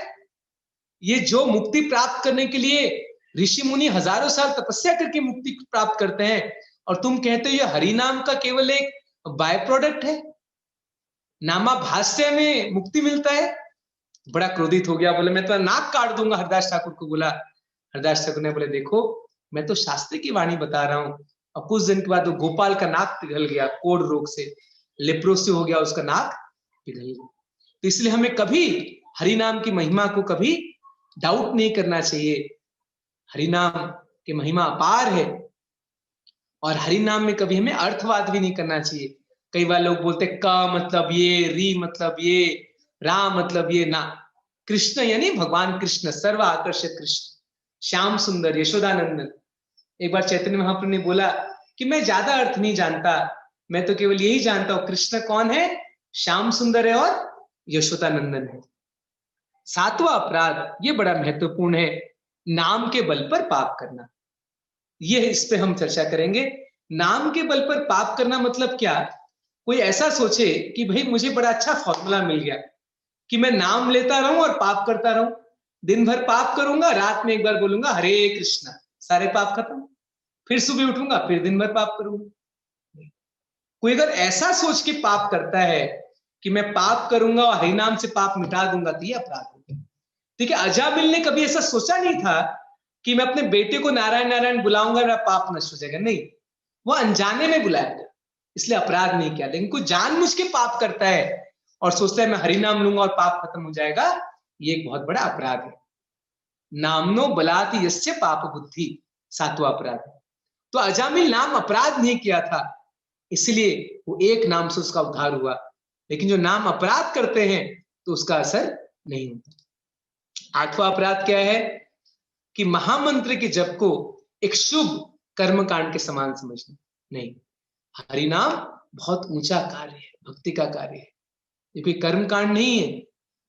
ये जो मुक्ति प्राप्त करने के लिए ऋषि मुनि हजारों साल तपस्या करके मुक्ति प्राप्त करते हैं, और तुम कहते हो ये हरिनाम का केवल एक बाय प्रोडक्ट है, नामाभाष्य में मुक्ति मिलता है। बड़ा क्रोधित हो गया, बोले मैं तो नाक काट दूंगा। हरदास ठाकुर को बोला, हरदास ठाकुर ने बोले, देखो मैं तो शास्त्र की वाणी बता रहा हूं। और कुछ दिन के बाद वो गोपाल का नाक पिघल गया, कोढ़ रोग से, लेप्रोसी हो गया, उसका नाक पिघल गया। तो इसलिए हमें कभी हरिनाम की महिमा को कभी डाउट नहीं करना चाहिए। हरिनाम की महिमा अपार है और हरिनाम में कभी हमें अर्थवाद भी नहीं करना चाहिए। कई बार लोग बोलते क मतलब ये, री मतलब ये, राम मतलब ये ना। कृष्ण यानी भगवान कृष्ण, सर्व आकर्षक कृष्ण, श्याम सुंदर, यशोदानंदन। एक बार चैतन्य महाप्रभु ने बोला कि मैं ज्यादा अर्थ नहीं जानता, मैं तो केवल यही जानता हूं कृष्ण कौन है, श्याम सुंदर है और यशोदानंदन है। 7वां अपराध, ये बड़ा महत्वपूर्ण है, नाम के बल पर पाप करना। ये इस पे हम चर्चा करेंगे नाम के बल पर पाप करना मतलब क्या? कोई ऐसा सोचे कि भाई मुझे बड़ा अच्छा फॉर्मूला मिल गया कि मैं नाम लेता रहूं और पाप करता रहूं, दिन भर पाप करूंगा, रात में एक बार बोलूंगा हरे कृष्णा, सारे पाप खत्म, फिर सुबह उठूंगा फिर दिन भर पाप करूंगा। कोई अगर ऐसा सोच के पाप करता है कि मैं पाप करूंगा और हरिनाम से पाप मिटा दूंगा, तो ये अपराध हो गया। ठीक है, अजामिल ने कभी ऐसा सोचा नहीं था कि मैं अपने बेटे को नारायण नारायण बुलाऊंगा, मेरा पाप नष्ट हो जाएगा। नहीं, वो अनजाने में बुलाया गया, इसलिए अपराध नहीं किया। लेकिन कोई जानबूझ के पाप करता है और सोचता है मैं हरिनाम लूंगा और पाप खत्म हो जाएगा, ये एक बहुत बड़ा अपराध है। नामनो बलाति यस्य पाप बुद्धि, 7वां अपराध। तो अजामिल नाम अपराध नहीं किया था, इसलिए वो एक नाम से उसका उद्धार हुआ। लेकिन जो नाम अपराध करते हैं तो उसका असर नहीं होता। 8वां अपराध क्या है कि महामंत्र के जप को एक शुभ कर्मकांड के समान समझना। नहीं, हरिनाम बहुत ऊंचा कार्य है, भक्ति का कार्य है, ये कोई कर्मकांड नहीं है।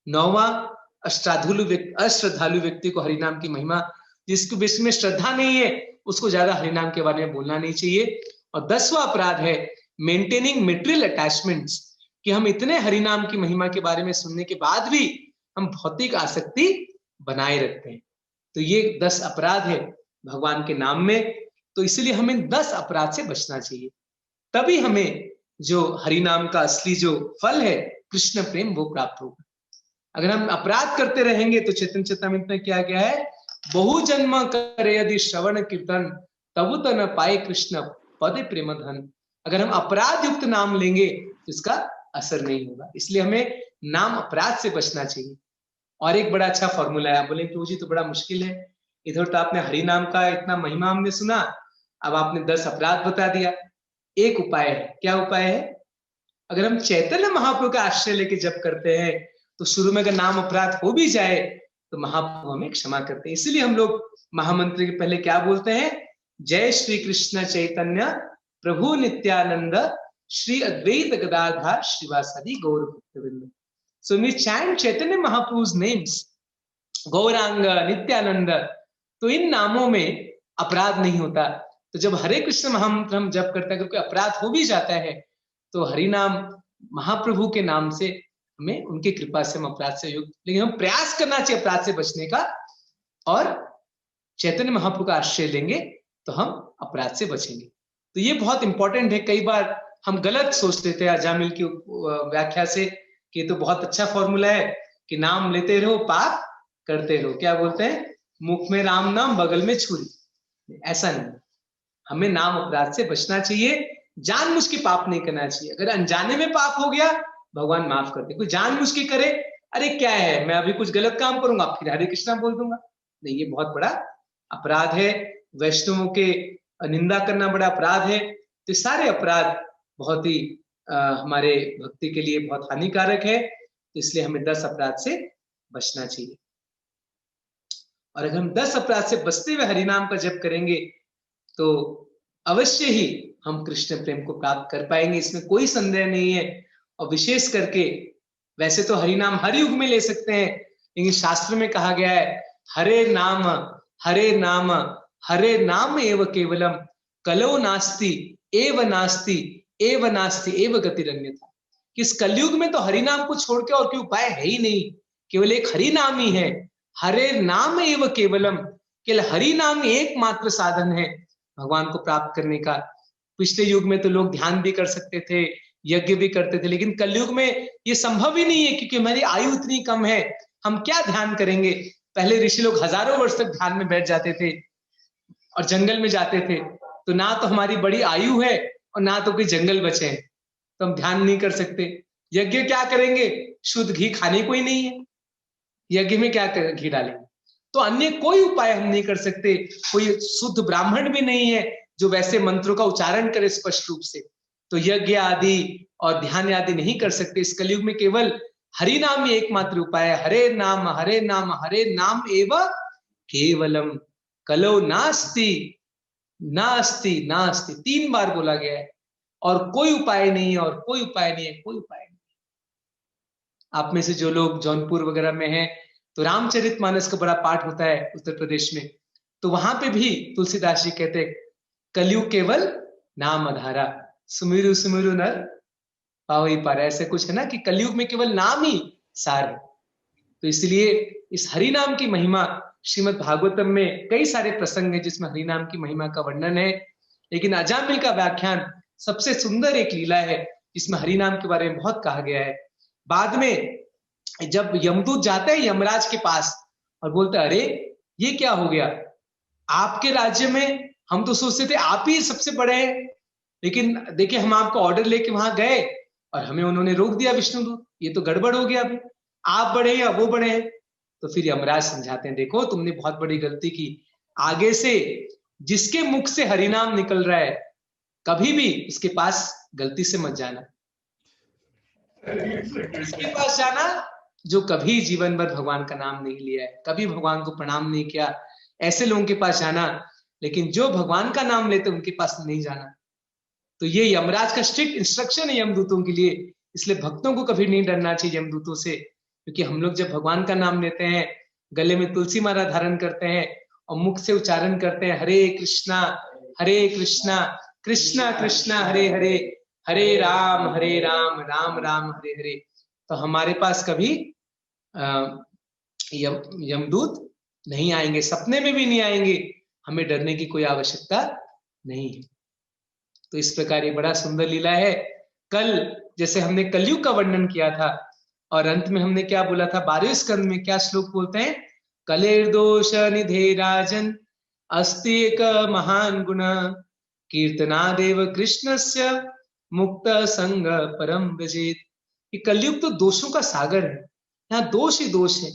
9वां अश्रद्धालु व्यक्ति को हरिनाम की महिमा, जिसके विषय में श्रद्धा नहीं है, उसको ज्यादा हरिनाम के बारे में बोलना नहीं चाहिए। और 10वां अपराध है मेंटेनिंग मेटेरियल अटैचमेंट्स, कि हम इतने हरिनाम की महिमा के बारे में सुनने के बाद भी हम भौतिक आसक्ति बनाए रखते हैं। तो ये 10 अपराध है भगवान के नाम में। तो इसलिए हमें 10 अपराध से बचना चाहिए, तभी हमें जो हरिनाम का असली जो फल है कृष्ण प्रेम वो प्राप्त होगा। अगर हम अपराध करते रहेंगे तो चैतन्य चेतामृत में क्या गया है, बहु जन्म करे यदि श्रवण कीर्तन तबु तो न पाए कृष्ण पदे प्रेम धन। अगर हम अपराध युक्त नाम लेंगे तो इसका असर नहीं होगा, इसलिए हमें नाम अपराध से बचना चाहिए। और एक बड़ा अच्छा फॉर्मूला है। आप बोले प्रभु जी तो बड़ा मुश्किल है, इधर तो आपने हरिनाम का इतना महिमा हमने सुना, अब आपने 10 अपराध बता दिया। एक उपाय है। क्या उपाय है? अगर हम चैतन्य महाप्रभु का आश्रय लेके जप करते हैं तो शुरू में अगर नाम अपराध हो भी जाए तो महाप्रभु हमें क्षमा करते हैं। इसलिए हम लोग महामंत्र के पहले क्या बोलते हैं, जय श्री कृष्ण चैतन्य प्रभु नित्यानंद श्री अद्वैत गदाधर श्रीवासादि गौर भक्तवृंद। So we chant Chaitanya Mahaprabhu's names, Gaurang, Nityanand, तो इन नामों में अपराध नहीं होता। तो जब हरे कृष्ण महामंत्र हम जप करते हैं, अगर कोई अपराध हो भी जाता है तो हरिनाम महाप्रभु के नाम से हमें, उनकी कृपा से हम अपराध से युक्त, लेकिन हम प्रयास करना चाहिए अपराध से बचने का, और चैतन्य महाप्रभु का आश्रय लेंगे तो हम अपराध से बचेंगे। तो ये बहुत इंपॉर्टेंट है। कई बार हम गलत सोचते थे अजामिल की व्याख्या से कि तो बहुत अच्छा फॉर्मूला है कि नाम लेते रहो पाप करते रहो। क्या बोलते हैं, मुख में राम नाम बगल में छुरी। ऐसा नहीं, हमें नाम अपराध से बचना चाहिए, जानबूझ के पाप नहीं करना चाहिए। अगर अनजाने में पाप हो गया भगवान माफ कर दे। कोई जानबूझ के करे, अरे क्या है मैं अभी कुछ गलत काम करूंगा फिर हरे कृष्णा बोल दूंगा, नहीं, ये बहुत बड़ा अपराध है। वैष्णवों के निंदा करना बड़ा अपराध है। तो सारे अपराध बहुत ही हमारे भक्ति के लिए बहुत हानिकारक है। तो इसलिए हमें 10 अपराध से बचना चाहिए। और अगर हम 10 अपराध से बचते हुए हरिनाम का जप करेंगे तो अवश्य ही हम कृष्ण प्रेम को प्राप्त कर पाएंगे, इसमें कोई संदेह नहीं है। और विशेष करके वैसे तो हरिनाम हर युग में ले सकते हैं, लेकिन शास्त्र में कहा गया है हरे नाम हरे नाम एव केवलम कलो नास्ति एव नास्ति एव नास्ति एव गतिरन्यथा। कि इस कलयुग में तो हरिनाम को छोड़ के और कोई उपाय है ही नहीं, केवल एक हरिनाम ही है। हरे नाम एव केवलम, केवल हरिनाम एकमात्र साधन है भगवान को प्राप्त करने का। पिछले युग में तो लोग ध्यान भी कर सकते थे, यज्ञ भी करते थे, लेकिन कलयुग में ये संभव ही नहीं है क्योंकि हमारी आयु इतनी कम है। हम क्या ध्यान करेंगे? पहले ऋषि लोग हजारों वर्ष तक ध्यान में बैठ जाते थे और जंगल में जाते थे, तो ना तो हमारी बड़ी आयु है और ना तो कोई जंगल बचे हैं, तो हम ध्यान नहीं कर सकते। यज्ञ क्या करेंगे? शुद्ध घी खाने को ही नहीं है, यज्ञ में क्या घी डालेंगे? तो अन्य कोई उपाय हम नहीं कर सकते। कोई शुद्ध ब्राह्मण भी नहीं है जो वैसे मंत्रों का उच्चारण करे स्पष्ट रूप से, तो यज्ञ आदि और ध्यान आदि नहीं कर सकते। इस कलयुग में केवल हरि नाम ही एकमात्र उपाय है। हरे नाम एव केवलम कलो नास्ति नास्ति नास्ति, 3 बार बोला गया है। और कोई उपाय नहीं है, और कोई उपाय नहीं है, कोई उपाय नहीं। आप में से जो लोग जौनपुर वगैरह में हैं तो रामचरितमानस का बड़ा पाठ होता है उत्तर प्रदेश में, तो वहां पे भी तुलसीदास जी कहते हैं कलयुग केवल नाम आधारा, सुमिरु सुमिरु नर पावई पारा, ऐसे कुछ है ना कि कलयुग में केवल नाम ही सार है। तो इसलिए इस हरि नाम की महिमा श्रीमद् भागवतम में कई सारे प्रसंग हैं जिसमें हरि नाम की महिमा का वर्णन है, लेकिन अजामिल का व्याख्यान सबसे सुंदर एक लीला है जिसमें हरि नाम के बारे में बहुत कहा गया है। बाद में जब यमदूत जाते हैं यमराज के पास और बोलते अरे ये क्या हो गया, आपके राज्य में हम तो सोचते थे आप ही सबसे बड़े हैं, लेकिन देखिए हम आपको ऑर्डर लेके वहां गए और हमें उन्होंने रोक दिया विष्णुदूत, ये तो गड़बड़ हो गया, अभी आप बड़े हैं या वो बड़े हैं। तो फिर यमराज समझाते हैं देखो तुमने बहुत बड़ी गलती की, आगे से जिसके मुख से हरिनाम निकल रहा है कभी भी उसके पास गलती से मत जाना। इसके पास जाना जो कभी जीवन भर भगवान का नाम नहीं लिया है, कभी भगवान को प्रणाम नहीं किया, ऐसे लोगों के पास जाना, लेकिन जो भगवान का नाम लेते उनके पास नहीं जाना। तो ये यमराज का स्ट्रिक्ट इंस्ट्रक्शन है यमदूतों के लिए, इसलिए भक्तों को कभी नहीं डरना चाहिए यमदूतों से, क्योंकि हम लोग जब भगवान का नाम लेते हैं, गले में तुलसी माला धारण करते हैं और मुख से उच्चारण करते हैं हरे कृष्णा कृष्णा कृष्णा हरे हरे, हरे राम राम राम हरे हरे, तो हमारे पास कभी यमदूत नहीं आएंगे, सपने में भी नहीं आएंगे, हमें डरने की कोई आवश्यकता नहीं है। तो इस प्रकार ये बड़ा सुंदर लीला है। कल जैसे हमने कलयुग का वर्णन किया था और अंत में हमने क्या बोला था, 12वें स्कंद में क्या श्लोक बोलते हैं, कलेर्दोष निधे राजन अस्ति एक महान गुण कीर्तनादेव कृष्णस्य मुक्त संग परम व्रजेत। ये कलयुग तो दोषों का सागर है, यहाँ दोष ही दोष है,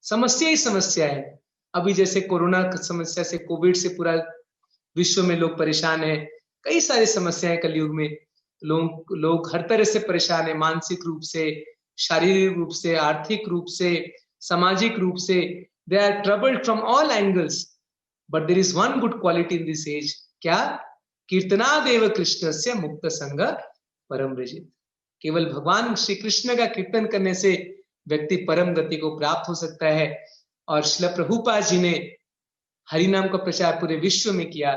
समस्या ही समस्या है। अभी जैसे कोरोना समस्या से, कोविड से पूरा विश्व में लोग परेशान है, कई सारी समस्याएं कलयुग में, लोग हर तरह से परेशान है, मानसिक रूप से, शारीरिक रूप से, आर्थिक रूप से, सामाजिक रूप से, they are troubled from all angles, but there is one good quality in this age, क्या, कीर्तनादेव कृष्णस्य मुक्त संग परम व्रजेत। केवल भगवान श्री कृष्ण का कीर्तन करने से व्यक्ति परम गति को प्राप्त हो सकता है। और श्रील प्रभुपाद जी ने हरि नाम का प्रचार पूरे विश्व में किया।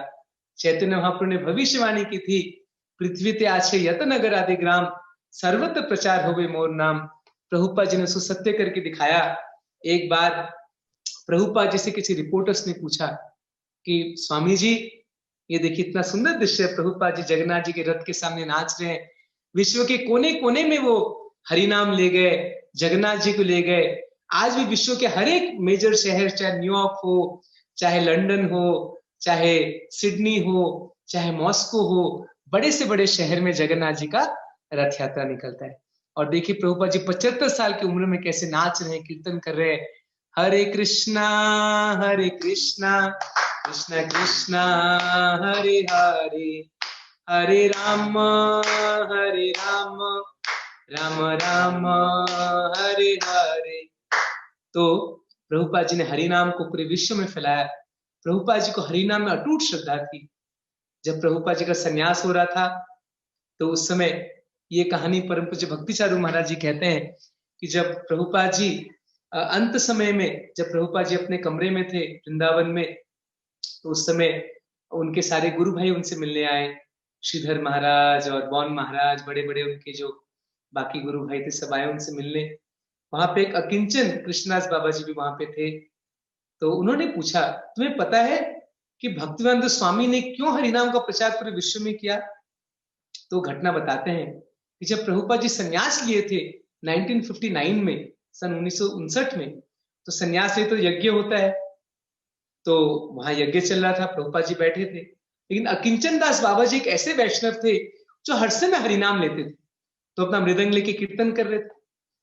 चैतन्य महाप्रभु ने भविष्यवाणी की थी, पृथ्वी ते आछे यत नगर आदि ग्राम, सर्वत्र प्रचार होवे मोर नाम। प्रभुपाद जी ने उसको सत्य करके दिखाया। एक बार प्रभुपाद जी से किसी रिपोर्टर्स ने पूछा कि स्वामी जी ये देखिए इतना सुंदर दृश्य है, प्रभुपाद जी जगन्नाथ जी के रथ के सामने नाच रहे हैं, विश्व के कोने कोने में वो हरिनाम ले गए, जगन्नाथ जी को ले गए। आज भी विश्व के हर एक मेजर शहर, चाहे न्यूयॉर्क हो, चाहे लंदन हो, चाहे सिडनी हो, चाहे मॉस्को हो, बड़े से बड़े शहर में जगन्नाथ जी का रथ यात्रा निकलता है। और देखिए प्रभुपाद जी 75 साल की उम्र में कैसे नाच रहे हैं, कीर्तन कर रहे हैं, हरे कृष्णा कृष्णा कृष्णा हरे हरे, हरे राम राम राम हरे हरे। तो प्रभुपाद जी ने हरि नाम को पूरे विश्व में फैलाया। प्रभुपाद जी को हरि नाम में अटूट श्रद्धा थी। जब प्रभुपाद जी का संन्यास हो रहा था तो उस समय ये कहानी परम पूज्य भक्तिचारू महाराज जी कहते हैं कि जब प्रभुपाद जी अंत समय में, जब प्रभुपाद जी अपने कमरे में थे वृंदावन में, तो उस समय उनके सारे गुरु भाई उनसे मिलने आए, श्रीधर महाराज और बौन महाराज, बड़े बड़े उनके जो बाकी गुरु भाई थे सब आए उनसे मिलने। वहां पे एक अकिंचन कृष्णदास बाबा जी भी वहां पे थे। तो उन्होंने पूछा, तुम्हें पता है कि भक्तिवेदांत स्वामी ने क्यों हरिनाम का प्रचार पूरे विश्व में किया? तो घटना बताते हैं कि जब प्रभुपाद जी संन्यास लिए थे 1959 में, सन 1959 में, तो संन्यास ले तो यज्ञ होता है, तो वहां यज्ञ चल रहा था, प्रभुपाद जी बैठे थे, लेकिन अकिंचन दास बाबा जी एक ऐसे वैष्णव थे जो हर समय हरिनाम लेते थे, तो अपना मृदंग लेके कीर्तन कर रहे थे,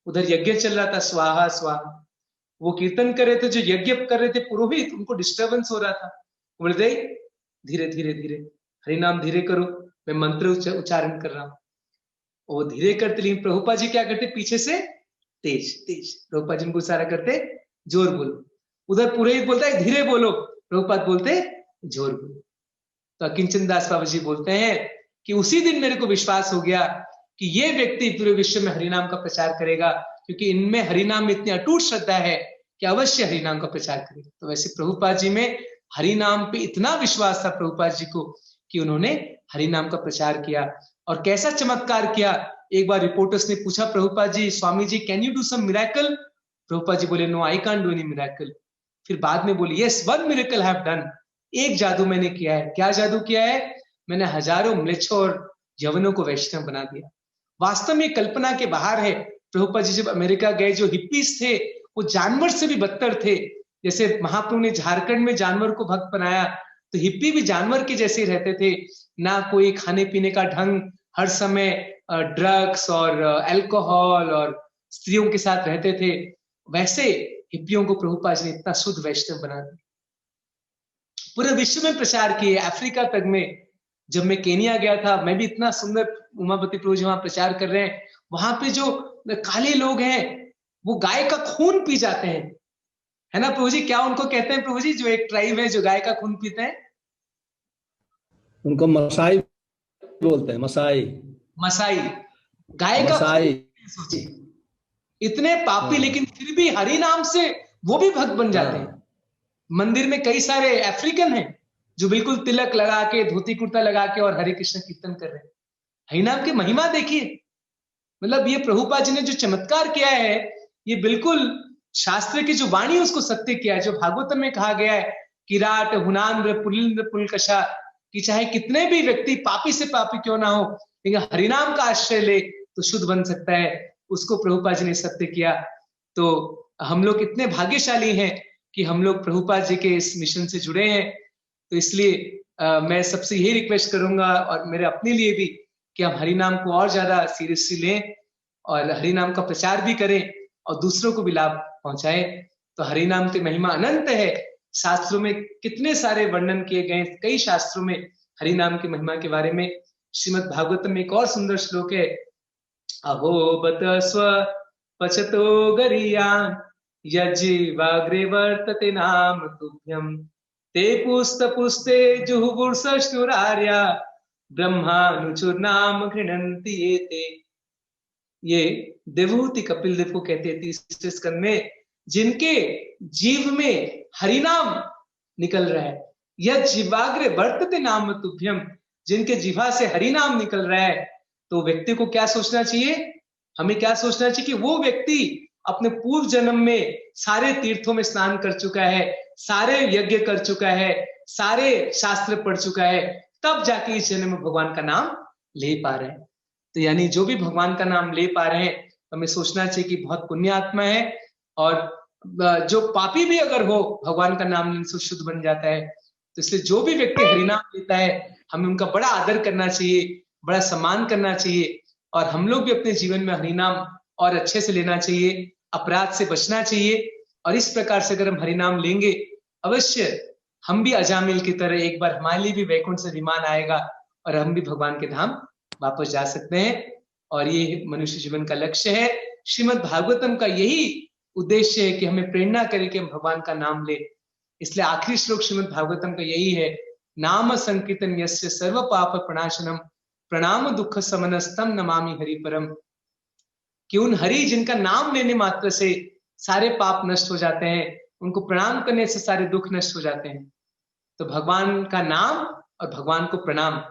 उधर यज्ञ चल रहा था, स्वाहा स्वाहा, वो कीर्तन कर रहे थे, जो यज्ञ कर रहे थे पुरोहित, उनको डिस्टर्बेंस हो रहा था, बोलते धीरे धीरे धीरे हरिनाम धीरे करो, मैं मंत्र उच्चारण कर रहा हूँ। वो धीरे करते, लेकिन प्रभुपाद जी क्या करते, पीछे से तेज तेज, प्रभुपाद जी उनको इशारा करते जोर बोलो, उधर पुरोहित बोलता है धीरे बोलो, प्रभुपाद बोलते जोर बोलो। तो अकिंचन दास बाबा जी बोलते हैं कि उसी दिन मेरे को विश्वास हो गया कि ये व्यक्ति पूरे विश्व में हरिनाम का प्रचार करेगा, क्योंकि इनमें हरिनाम में इतनी अटूट श्रद्धा है कि अवश्य हरिनाम का प्रचार करेगा। तो वैसे प्रभुपाद जी में हरिनाम पे इतना विश्वास था प्रभुपाद जी को कि उन्होंने हरि नाम का प्रचार किया। और कैसा चमत्कार किया, एक बार रिपोर्टर्स ने पूछा Prabhupada ji, Swami ji can you do some miracle? Prabhupada ji बोले no I can't do any miracle. फिर बाद में बोले yes one miracle I have done, एक जादू मैंने किया है। क्या जादू किया है? मैंने हजारों म्लेच्छों और यवनों को वैष्णव बना दिया। वास्तव में कल्पना के बाहर है। प्रभुपाद जी जब अमेरिका गए, जो हिप्पीज थे वो जानवर से भी बदतर थे। जैसे महाप्रभु ने झारखंड में जानवर को भक्त बनाया, तो हिप्पी भी जानवर के जैसे रहते थे, ना कोई खाने पीने का ढंग, हर समय ड्रग्स और अल्कोहल और स्त्रियों के साथ रहते थे। वैसे हिप्पियों को प्रभुपाद जी ने इतना शुद्ध वैष्णव बना दिया, पूरे विश्व में प्रचार किए, अफ्रीका तक में। जब मैं केनिया गया था, मैं भी इतना सुंदर, उमापति प्रभु जी वहां प्रचार कर रहे हैं, वहां पे जो काले लोग हैं वो गाय का खून पी जाते हैं, है ना प्रभु जी? क्या उनको कहते हैं प्रभु जी, जो एक ट्राइब है जो गाय का खून पीते हैं? उनको मसाई बोलते हैं, मसाई। मसाई, गाय का मसाई। सोचिए, इतने पापी लेकिन फिर भी हरि नाम से वो भी भक्त बन जाते हैं। मंदिर में कई सारे अफ्रीकन हैं जो बिल्कुल तिलक लगा के, धोती कुर्ता लगा के और हरे कृष्ण कीर्तन कर रहे हैं। हरि नाम की महिमा देखिए, मतलब ये प्रभुपाद जी ने जो चमत्कार किया है, ये बिल्कुल शास्त्र की जो वाणी उसको सत्य किया है। जो भागवतम में कहा गया है, किराट हुनांद्र पुलिंद्र पुलकशा, कि चाहे कितने भी व्यक्ति पापी से पापी क्यों ना हो, लेकिन हरिनाम का आश्रय ले तो शुद्ध बन सकता है, उसको प्रभुपाद जी ने सत्य किया। तो हम लोग इतने भाग्यशाली हैं कि हम लोग प्रभुपाद जी के इस मिशन से जुड़े हैं। तो इसलिए मैं सबसे यही रिक्वेस्ट करूंगा, और मेरे अपने लिए भी, कि हम हरिनाम को और ज्यादा सीरियसली लें और हरिनाम का प्रचार भी करें और दूसरों को भी लाभ पहुंचाएं। तो हरिनाम की महिमा अनंत है। शास्त्रों में कितने सारे वर्णन किए गए, कई शास्त्रों में हरिनाम की महिमा के बारे में। श्रीमद् भागवतम में एक और सुंदर श्लोक है, अहो बत स्व पचतो गरियान यज्जीवाग्रे वर्तते नाम तुभ्यम ते पुस्त पुस्ते जुहुवुर्षश्नुरार्या ब्रह्मानुचुर नाम घृणन्ति एते। ये देवहूति कपिल देव को कहते हैं 30वें स्कंद में, जिनके जीव में हरिनाम निकल रहा है, यह जीवाग्रे वर्तते नाम तुभ्यम, जिनके जीवा से हरिनाम निकल रहा है, तो व्यक्ति को क्या सोचना चाहिए? हमें क्या सोचना चाहिए कि वो व्यक्ति अपने पूर्व जन्म में सारे तीर्थों में स्नान कर चुका है, सारे यज्ञ कर चुका है, सारे शास्त्र पढ़ चुका है, तब जाके इस जन्म में भगवान का नाम ले पा रहे हैं। तो यानी जो भी भगवान का नाम ले पा रहे हैं, हमें सोचना चाहिए कि बहुत पुण्यात्मा है। और जो पापी भी अगर हो, भगवान का नाम लेने से शुद्ध बन जाता है। तो इसलिए जो भी व्यक्ति हरिनाम लेता है, हमें उनका बड़ा आदर करना चाहिए, बड़ा सम्मान करना चाहिए। और हम लोग भी अपने जीवन में हरिनाम और अच्छे से लेना चाहिए, अपराध से बचना चाहिए। और इस प्रकार से अगर हम हरिनाम लेंगे, अवश्य हम भी अजामिल की तरह एक बार हमारे लिए भी वैकुंठ से विमान आएगा और हम भी भगवान के धाम वापस जा सकते हैं। और ये मनुष्य जीवन का लक्ष्य है। श्रीमद् भागवतम का यही उद्देश्य है कि हमें प्रेरणा करे कि हम भगवान का नाम ले। इसलिए आखिरी श्लोक श्रीमद् भागवतम का यही है, नाम संकीर्तन यस्य सर्व पाप प्रणाशनम प्रणाम दुख समनस्तम नमामि हरि परम। कि उन हरि जिनका नाम लेने मात्र से सारे पाप नष्ट हो जाते हैं, उनको प्रणाम करने से सारे दुख नष्ट हो जाते हैं। तो भगवान का नाम और भगवान को प्रणाम,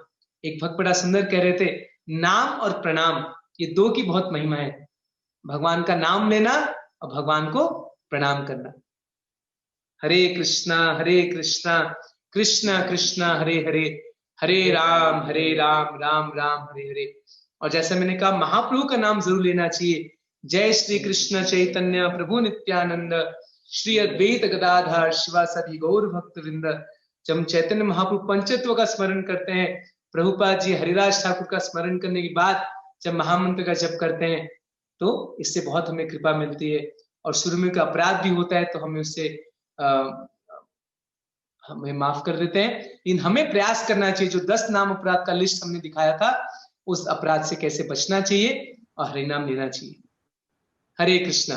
एक भक्त बड़ा सुंदर कह रहे थे, नाम और प्रणाम ये दो की बहुत महिमा है। भगवान का नाम लेना और भगवान को प्रणाम करना। हरे कृष्णा कृष्ण कृष्ण हरे हरे, हरे राम राम राम हरे हरे। और जैसा मैंने कहा, महाप्रभु का नाम जरूर लेना चाहिए। जय श्री कृष्ण चैतन्य प्रभु नित्यानंद श्री अद्वैत गदाधर शिवासादि गौर भक्त वृंद। जब हम चैतन्य महाप्रभु पंचत्व का स्मरण करते हैं, प्रभुपाद जी हरिदास ठाकुर का स्मरण करने के बाद जब महामंत्र का जप करते हैं, तो इससे बहुत हमें कृपा मिलती है। और शुरू में का अपराध भी होता है तो हमें उससे हमें माफ कर देते हैं। लेकिन हमें प्रयास करना चाहिए, जो 10 नाम अपराध का लिस्ट हमने दिखाया था, उस अपराध से कैसे बचना चाहिए और हरिनाम लेना चाहिए। हरे कृष्णा।